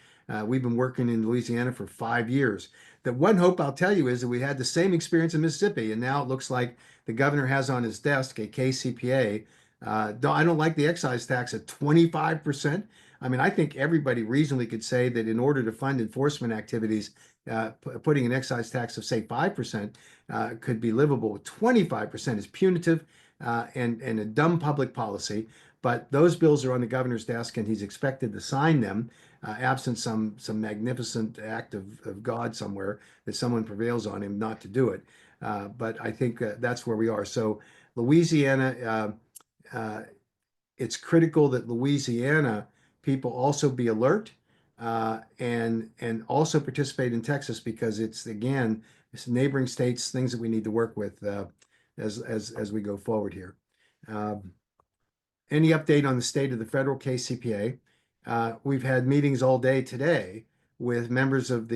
We've been working in Louisiana for 5 years. The one hope I'll tell you is that we had the same experience in Mississippi, and now it looks like the governor has on his desk a KCPA. I don't like the excise tax at 25%. I mean, I think everybody reasonably could say that in order to fund enforcement activities, putting an excise tax of, say, 5% could be livable. 25% is punitive and a dumb public policy. But those bills are on the governor's desk, and he's expected to sign them, absent some magnificent act of God somewhere that someone prevails on him not to do it. But I think that's where we are. So Louisiana, it's critical that Louisiana people also be alert and also participate in Texas because it's neighboring states, things that we need to work with as we go forward here. Any update on the state of the federal KCPA? We've had meetings all day today with members of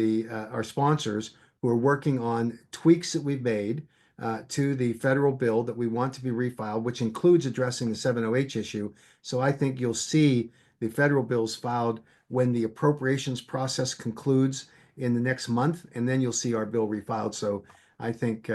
our sponsors who are working on tweaks that we've made to the federal bill that we want to be refiled, which includes addressing the 708 issue. So I think you'll see the federal bills filed when the appropriations process concludes in the next month, and then you'll see our bill refiled. So I think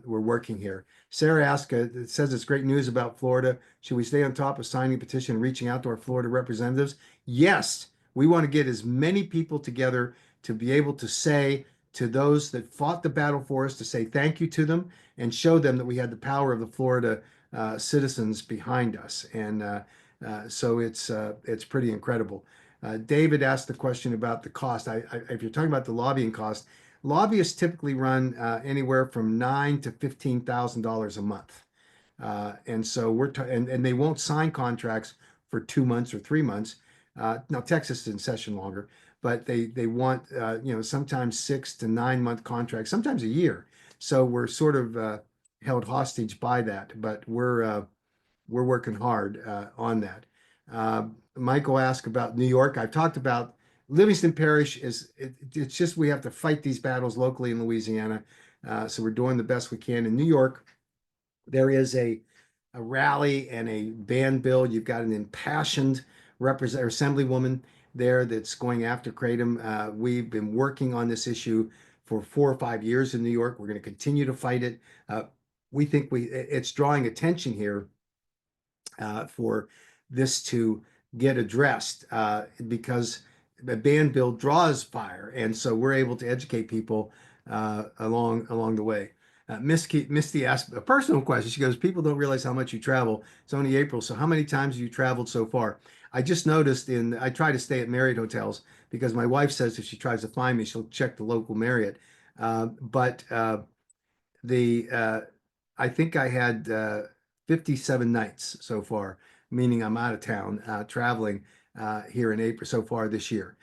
we're working here. Sarah asked, it says it's great news about Florida. Should we stay on top of signing a petition and reaching out to our Florida representatives? Yes, we want to get as many people together to be able to say to those that fought the battle for us, to say thank you to them and show them that we had the power of the Florida citizens behind us. And so it's pretty incredible. David asked the question about the cost. If you're talking about the lobbying cost, lobbyists typically run anywhere from $9,000 to $15,000 a month, and so and they won't sign contracts for 2 months or 3 months. Now Texas is in session longer, but they want sometimes 6 to 9 month contracts, sometimes a year. So we're sort of held hostage by that, but we're working hard on that. Michael asked about New York. I've talked about Livingston Parish it's just we have to fight these battles locally in Louisiana. So we're doing the best we can. In New York, there is a rally and a ban bill. You've got an impassioned assemblywoman there that's going after Kratom. We've been working on this issue for 4 or 5 years in New York. We're going to continue to fight it. We think it's drawing attention here for this to get addressed because the ban bill draws fire, and so we're able to educate people along the way. Misty asked a personal question. She goes, "People don't realize how much you travel. It's only April, so how many times have you traveled so far?" I just noticed I try to stay at Marriott hotels because my wife says if she tries to find me, she'll check the local Marriott. But the I think I had 57 nights so far, meaning I'm out of town traveling here in April so far this year.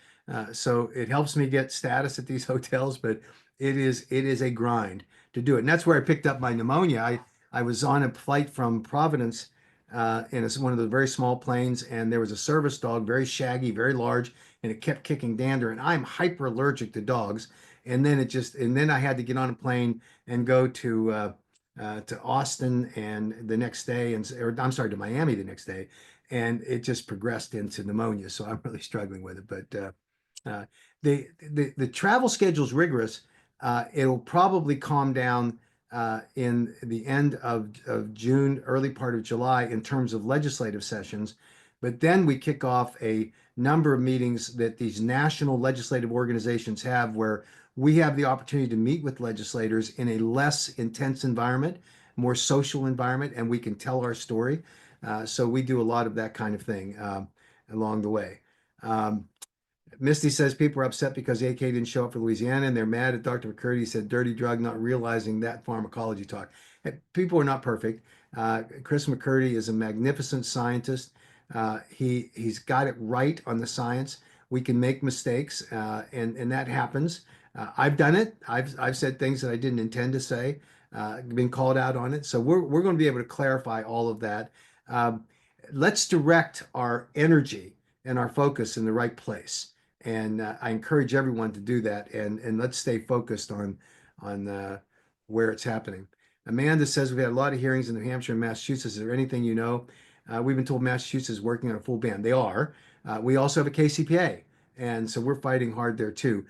So it helps me get status at these hotels, but it is a grind to do it. And that's where I picked up my pneumonia. I was on a flight from Providence in one of the very small planes, and there was a service dog, very shaggy, very large, and it kept kicking dander. And I'm hyper allergic to dogs. And then I had to get on a plane and go to Austin and the next day, or I'm sorry, to Miami the next day, and it just progressed into pneumonia. So I'm really struggling with it. But uh, the travel schedule is rigorous. It'll probably calm down in the end of June, early part of July in terms of legislative sessions. But then we kick off a number of meetings that these national legislative organizations have where we have the opportunity to meet with legislators in a less intense environment, more social environment, and we can tell our story. So we do a lot of that kind of thing along the way. Um, Misty says people are upset because AK didn't show up for Louisiana and they're mad at Dr. McCurdy. He said dirty drug, not realizing that pharmacology talk. People are not perfect. Chris McCurdy is a magnificent scientist. He's got it right on the science. We can make mistakes, and that happens. I've done it. I've said things that I didn't intend to say. Been called out on it. So we're going to be able to clarify all of that. Um, let's direct our energy and our focus in the right place. And I encourage everyone to do that, and let's stay focused on where it's happening. Amanda says we've had a lot of hearings in New Hampshire and Massachusetts. Is there anything you know? We've been told Massachusetts is working on a full ban. They are. We also have a KCPA, and so we're fighting hard there too.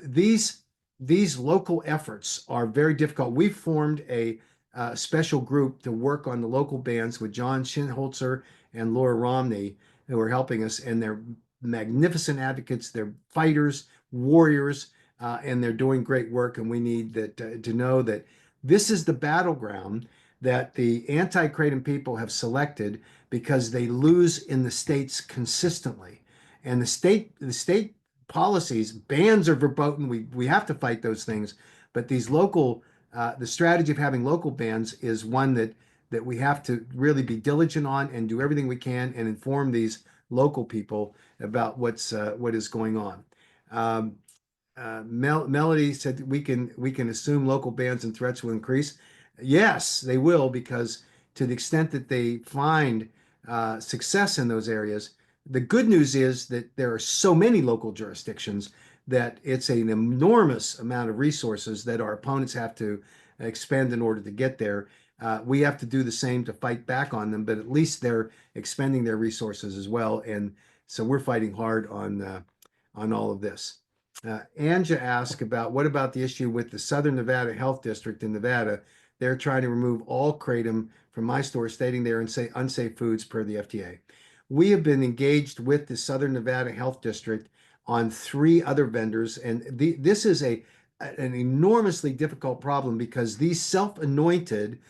These local efforts are very difficult. We formed a special group to work on the local bans with John Shinholzer and Laura Romney, who are helping us, and they're magnificent advocates. They're fighters, warriors, and they're doing great work. And we need that to know that this is the battleground that the anti-kratom people have selected because they lose in the states consistently. And the state policies, bans are verboten. We have to fight those things. But the strategy of having local bans is one that we have to really be diligent on and do everything we can and inform these local people about what is going on. Um, Melody said we can assume local bans and threats will increase. Yes, they will, because to the extent that they find success in those areas, the good news is that there are so many local jurisdictions that it's an enormous amount of resources that our opponents have to expend in order to get there. We have to do the same to fight back on them, but at least they're expending their resources as well. And so we're fighting hard on all of this. Anja asked about what about the issue with the Southern Nevada Health District in Nevada? They're trying to remove all kratom from my store, stating they're unsafe foods per the FDA. We have been engaged with the Southern Nevada Health District on 3 other vendors, and this is an enormously difficult problem because these self-anointed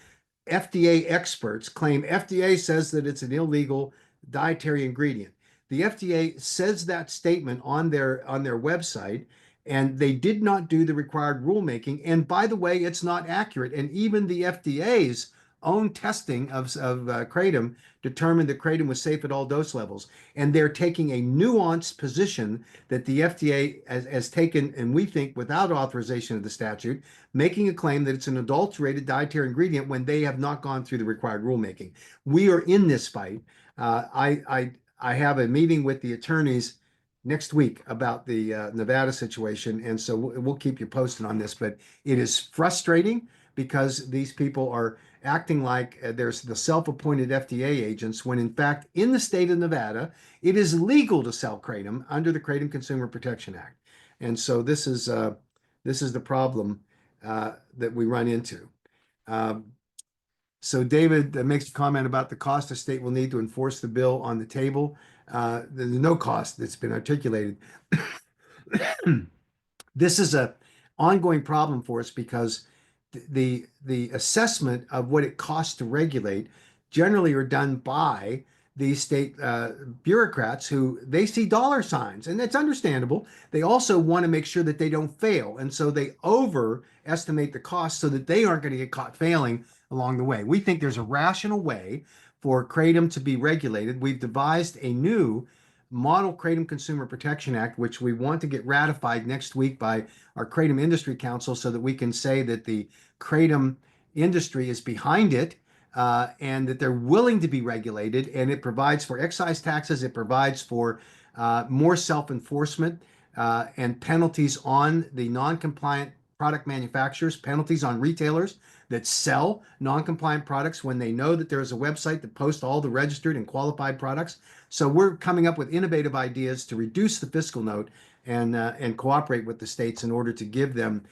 FDA experts claim FDA says that it's an illegal dietary ingredient. The FDA says that statement on their website, and they did not do the required rulemaking. And by the way, it's not accurate. And even the FDA's own testing of kratom determined that kratom was safe at all dose levels. And they're taking a nuanced position that the FDA has taken, and we think without authorization of the statute, making a claim that it's an adulterated dietary ingredient when they have not gone through the required rulemaking. We are in this fight. I have a meeting with the attorneys next week about the Nevada situation, and so we'll keep you posted on this. But it is frustrating because these people are acting like there's the self-appointed FDA agents, when in fact, in the state of Nevada, it is legal to sell kratom under the Kratom Consumer Protection Act. And so this is the problem that we run into. Um, so David makes a comment about the cost the state will need to enforce the bill on the table. There's no cost that's been articulated. This is a ongoing problem for us because the assessment of what it costs to regulate generally are done by these state bureaucrats who they see dollar signs, and that's understandable. They also want to make sure that they don't fail, and so they overestimate the cost so that they aren't going to get caught failing along the way. We think there's a rational way for Kratom to be regulated. We've devised a new Model Kratom Consumer Protection Act, which we want to get ratified next week by our Kratom Industry Council so that we can say that the Kratom industry is behind it, and that they're willing to be regulated. And it provides for excise taxes, it provides for more self-enforcement and penalties on the non-compliant product manufacturers, penalties on retailers that sell non-compliant products when they know that there is a website that posts all the registered and qualified products. So we're coming up with innovative ideas to reduce the fiscal note and cooperate with the states in order to give them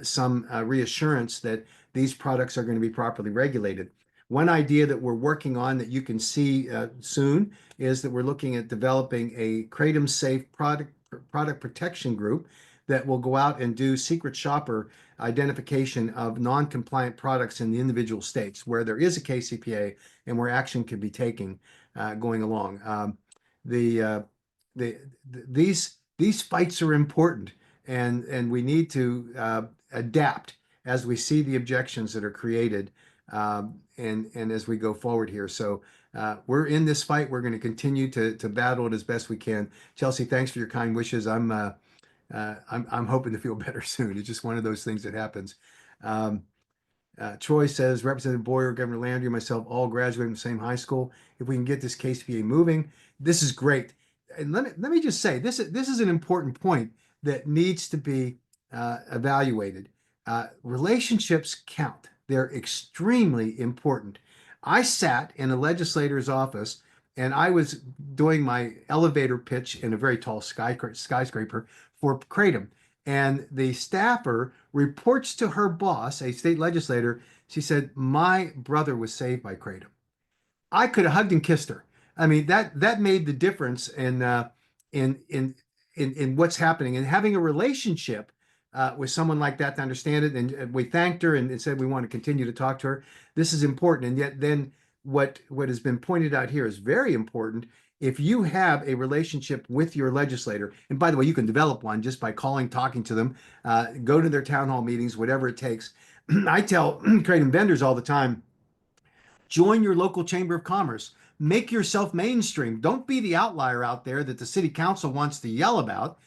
some reassurance that these products are going to be properly regulated. One idea that we're working on that you can see soon is that we're looking at developing a Kratom Safe product protection group that will go out and do secret shopper identification of non-compliant products in the individual states where there is a KCPA and where action can be taken going along. The, uh, these fights are important, and we need to adapt as we see the objections that are created, and as we go forward here. So we're in this fight. We're going to continue to battle it as best we can. Chelsea, thanks for your kind wishes. I'm hoping to feel better soon. It's just one of those things that happens. Um, Troy says, Representative Boyer, Governor Landry, and myself all graduated from the same high school. If we can get this KCPA moving, this is great. And let me just say, this is an important point that needs to be evaluated. Relationships count. They're extremely important. I sat in a legislator's office and I was doing my elevator pitch in a very tall skyscraper for Kratom. And the staffer reports to her boss, a state legislator. She said, "My brother was saved by Kratom." I could have hugged and kissed her. I mean, that made the difference in in what's happening, and having a relationship with someone like that to understand it. And we thanked her and said we want to continue to talk to her. This is important. And yet then what has been pointed out here is very important. If you have a relationship with your legislator, and by the way, you can develop one just by calling, talking to them, go to their town hall meetings, whatever it takes. I tell Kratom vendors all the time, join your local chamber of commerce. Make yourself mainstream. Don't be the outlier out there that the city council wants to yell about.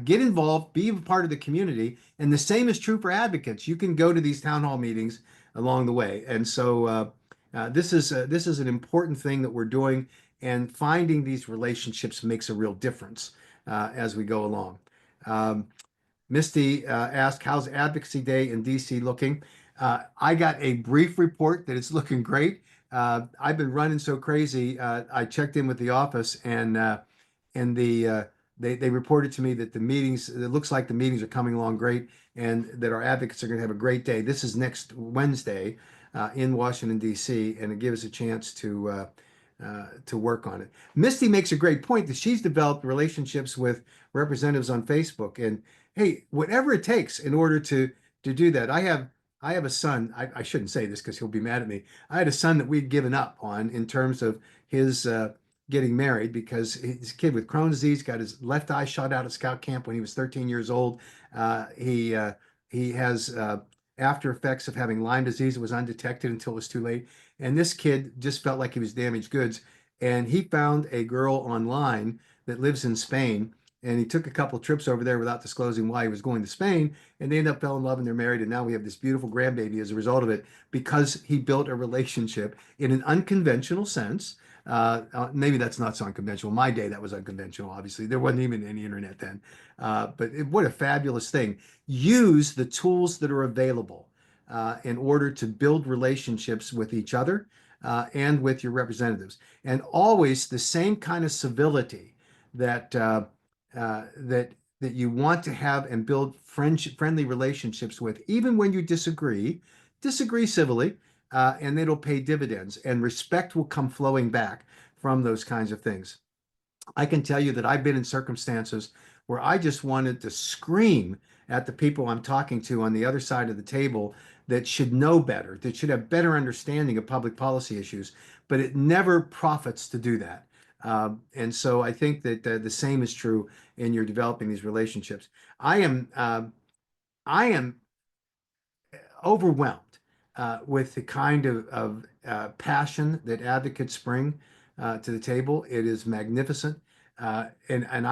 Get involved, be a part of the community. And the same is true for advocates. You can go to these town hall meetings along the way. And so this is an important thing that we're doing, and finding these relationships makes a real difference as we go along. Um, Misty asked, how's Advocacy Day in DC looking? I got a brief report that it's looking great. I've been running so crazy. I checked in with the office, and they reported to me that the meetings, it looks like the meetings are coming along great, and that our advocates are going to have a great day. This is next Wednesday in Washington, D.C., and it gives us a chance to work on it. Misty makes a great point that she's developed relationships with representatives on Facebook, and hey, whatever it takes in order to do that. I have a son. I shouldn't say this because he'll be mad at me. I had a son that we'd given up on in terms of his getting married, because his kid with Crohn's disease got his left eye shot out at scout camp when he was 13 years old. He has after effects of having Lyme disease. It was undetected until it was too late. And this kid just felt like he was damaged goods. And he found a girl online that lives in Spain. And he took a couple trips over there without disclosing why he was going to Spain. And they ended up fell in love and they're married. And now we have this beautiful grandbaby as a result of it, because he built a relationship in an unconventional sense. Maybe that's not so unconventional. My day, that was unconventional, obviously. There wasn't even any internet then. What a fabulous thing. Use the tools that are available in order to build relationships with each other and with your representatives. And always the same kind of civility that that you want to have and build friendly relationships with, even when you disagree civilly, and it'll pay dividends, and respect will come flowing back from those kinds of things. I can tell you that I've been in circumstances where I just wanted to scream at the people I'm talking to on the other side of the table that should know better, that should have better understanding of public policy issues, but it never profits to do that. And so I think that the same is true in your developing these relationships. I am I am overwhelmed with the kind of passion that advocates bring to the table. It is magnificent, and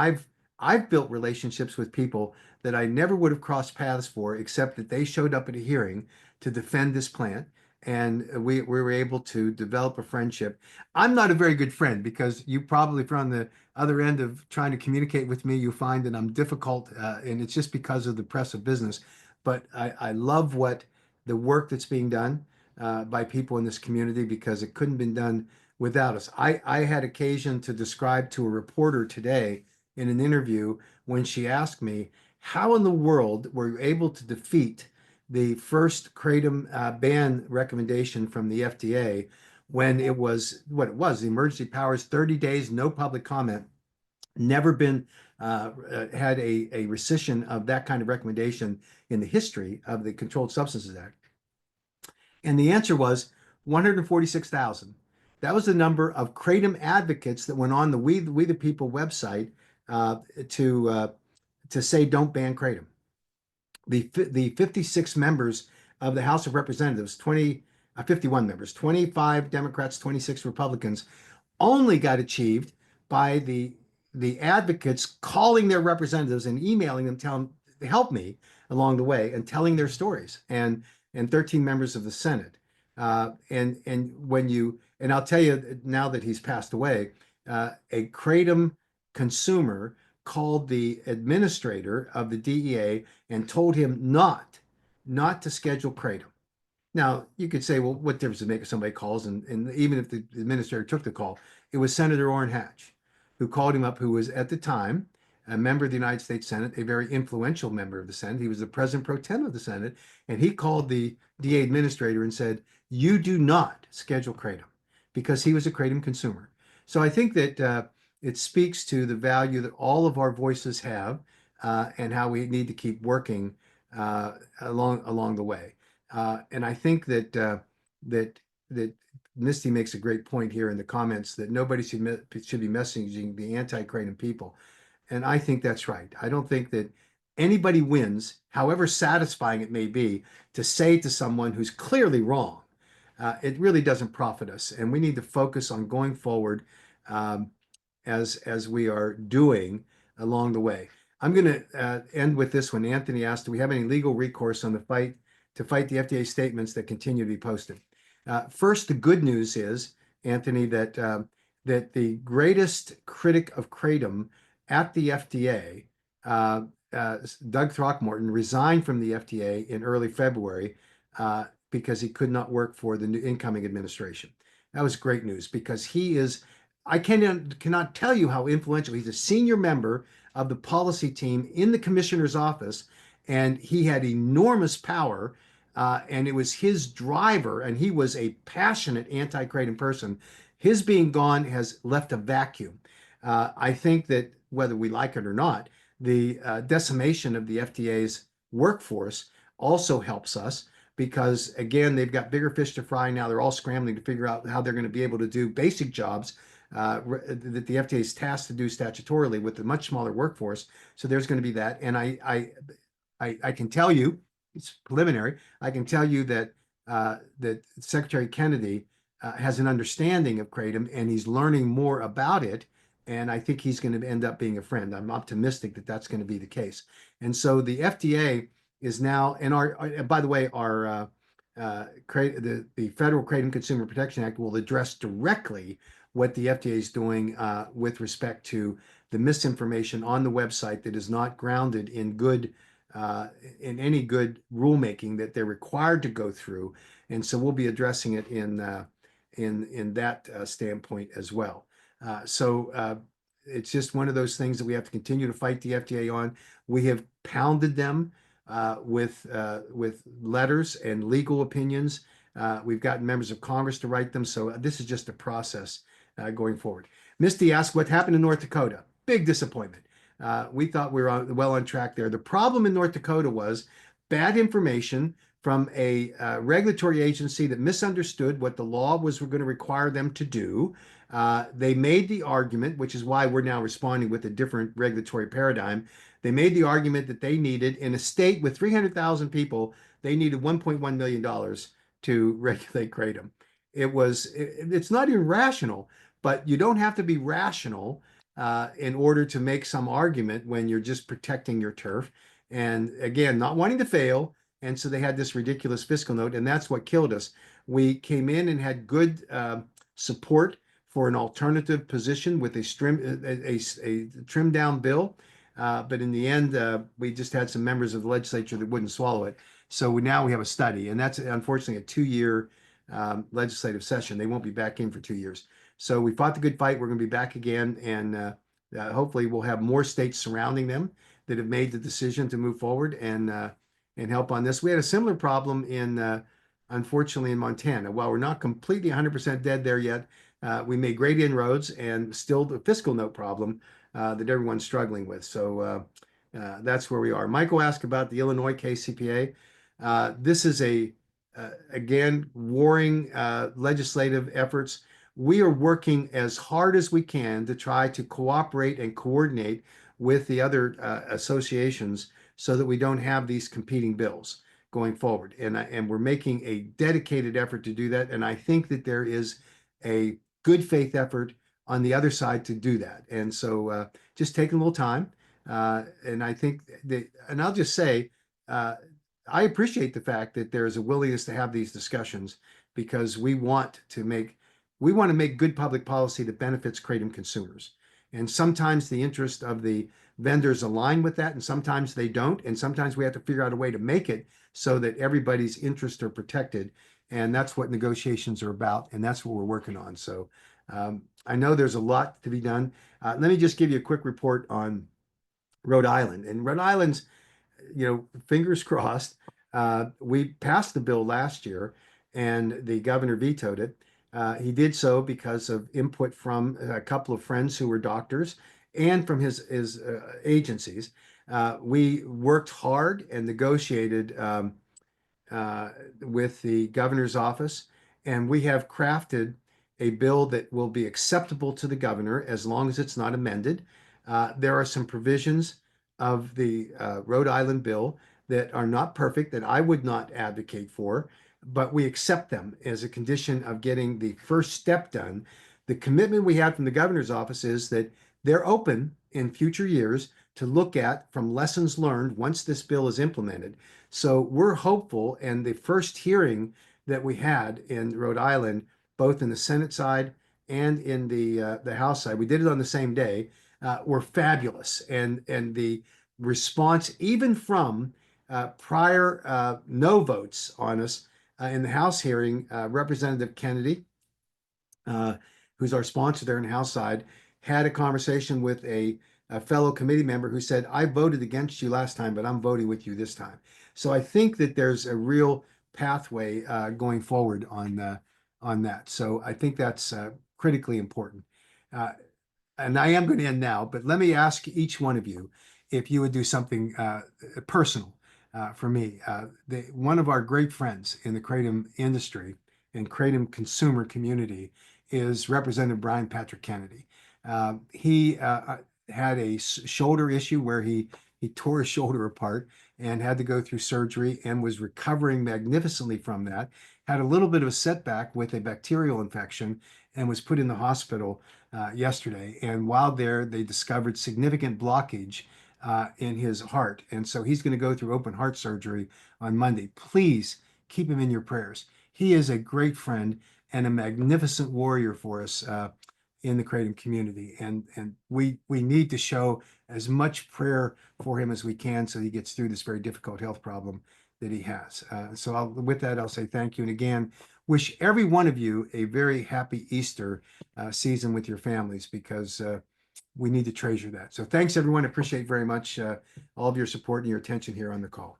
I've built relationships with people that I never would have crossed paths for, except that they showed up at a hearing to defend this plant. And we were able to develop a friendship. I'm not a very good friend because you probably, from the other end of trying to communicate with me, you find that I'm difficult, and it's just because of the press of business. But I love what the work that's being done by people in this community because it couldn't have been done without us. I had occasion to describe to a reporter today in an interview when she asked me, how in the world were you able to defeat the first Kratom ban recommendation from the FDA when it was what it was, the emergency powers, 30 days, no public comment, never been had a rescission of that kind of recommendation in the history of the Controlled Substances Act? And the answer was 146,000. That was the number of Kratom advocates that went on the We the People website uh, to uh, to say don't ban Kratom. The 56 members of the House of Representatives, 51 members, 25 Democrats, 26 Republicans, only got achieved by the advocates calling their representatives and emailing them, telling help me along the way and telling their stories, and 13 members of the Senate. And when you and I'll tell you now that he's passed away, a Kratom consumer called the administrator of the DEA and told him not to schedule Kratom. Now, you could say, well, what difference does it make if somebody calls? And even if the administrator took the call, it was Senator Orrin Hatch who called him up, who was at the time a member of the United States Senate, a very influential member of the Senate. He was the president pro tem of the Senate. And he called the DA administrator and said, you do not schedule Kratom, because he was a Kratom consumer. So I think that it speaks to the value that all of our voices have, and how we need to keep working along the way. And I think that that Misty makes a great point here in the comments that nobody should be messaging the anti-Kratom people, and I think that's right. I don't think that anybody wins, however satisfying it may be, to say to someone who's clearly wrong. It really doesn't profit us, and we need to focus on going forward, um, as we are doing along the way. I'm going to end with this one. Anthony asked, "Do we have any legal recourse on the fight to fight the FDA statements that continue to be posted?" First, the good news is, Anthony, that the greatest critic of Kratom at the FDA, Doug Throckmorton, resigned from the FDA in early February because he could not work for the new incoming administration. That was great news because he is, I cannot tell you how influential. He's a senior member of the policy team in the commissioner's office, and he had enormous power. And it was his driver, and he was a passionate anti-Kratom person. His being gone has left a vacuum. I think that whether we like it or not, the decimation of the FDA's workforce also helps us because, again, they've got bigger fish to fry now. They're all scrambling to figure out how they're going to be able to do basic jobs that the FDA is tasked to do statutorily with a much smaller workforce. So there's going to be that. And I can tell you, it's preliminary. I can tell you that Secretary Kennedy has an understanding of Kratom and he's learning more about it. And I think he's going to end up being a friend. I'm optimistic that that's going to be the case. And so the FDA is now, and by the way, the Federal Kratom Consumer Protection Act will address directly what the FDA is doing with respect to the misinformation on the website that is not grounded in any good rulemaking that they're required to go through. And so we'll be addressing it in that standpoint as well. So it's just one of those things that we have to continue to fight the FDA on. We have pounded them with letters and legal opinions. We've gotten members of Congress to write them. So this is just a process going forward. Misty asked, what happened in North Dakota? Big disappointment. We thought we were well on track there. The problem in North Dakota was bad information from a regulatory agency that misunderstood what the law was going to require them to do. They made the argument, which is why we're now responding with a different regulatory paradigm. They made the argument that they needed, in a state with 300,000 people, they needed $1.1 million to regulate kratom. It's not irrational, but you don't have to be rational in order to make some argument when you're just protecting your turf. And again, not wanting to fail. And so they had this ridiculous fiscal note, and that's what killed us. We came in and had good support for an alternative position with a trimmed down bill. But in the end, we just had some members of the legislature that wouldn't swallow it. So now we have a study, and that's unfortunately a 2-year legislative session. They won't be back in for 2 years. So we fought the good fight. We're going to be back again, and hopefully we'll have more states surrounding them that have made the decision to move forward and help on this. We had a similar problem unfortunately, in Montana. While we're not completely 100% dead there yet, we made great inroads, and still the fiscal note problem that everyone's struggling with. So that's where we are. Michael asked about the Illinois KCPA. This is again, warring legislative efforts. We are working as hard as we can to try to cooperate and coordinate with the other associations so that we don't have these competing bills going forward. And we're making a dedicated effort to do that. And I think that there is a good faith effort on the other side to do that. And so just taking a little time. And I think and I'll just say, I appreciate the fact that there's a willingness to have these discussions, because we want to make good public policy that benefits kratom consumers. And sometimes the interest of the vendors align with that, and sometimes they don't. And sometimes we have to figure out a way to make it so that everybody's interests are protected. And that's what negotiations are about. And that's what we're working on. So I know there's a lot to be done. Let me just give you a quick report on Rhode Island. And Rhode Island's, fingers crossed. We passed the bill last year, and the governor vetoed it. He did so because of input from a couple of friends who were doctors and from his agencies. We worked hard and negotiated with the governor's office, and we have crafted a bill that will be acceptable to the governor as long as it's not amended. There are some provisions of the Rhode Island bill that are not perfect, that I would not advocate for, but we accept them as a condition of getting the first step done. The commitment we had from the governor's office is that they're open in future years to look at from lessons learned once this bill is implemented. So we're hopeful, and the first hearing that we had in Rhode Island, both in the Senate side and in the House side, we did it on the same day, were fabulous. And the response, even from prior no votes on us in the House hearing, Representative Kennedy, who's our sponsor there in the House side, had a conversation with a fellow committee member who said, I voted against you last time, but I'm voting with you this time. So I think that there's a real pathway going forward on that. So I think that's critically important. And I am going to end now, but let me ask each one of you if you would do something personal for me. One of our great friends in the kratom industry and kratom consumer community is Representative Brian Patrick Kennedy. He had a shoulder issue where he tore his shoulder apart and had to go through surgery, and was recovering magnificently from that. Had a little bit of a setback with a bacterial infection and was put in the hospital yesterday. And while there, they discovered significant blockage in his heart. And so he's going to go through open heart surgery on Monday. Please keep him in your prayers. He is a great friend and a magnificent warrior for us in the kratom community. And we need to show as much prayer for him as we can so he gets through this very difficult health problem that he has. So with that, I'll say thank you. And again, wish every one of you a very happy Easter season with your families, because we need to treasure that. So thanks, everyone. Appreciate very much all of your support and your attention here on the call.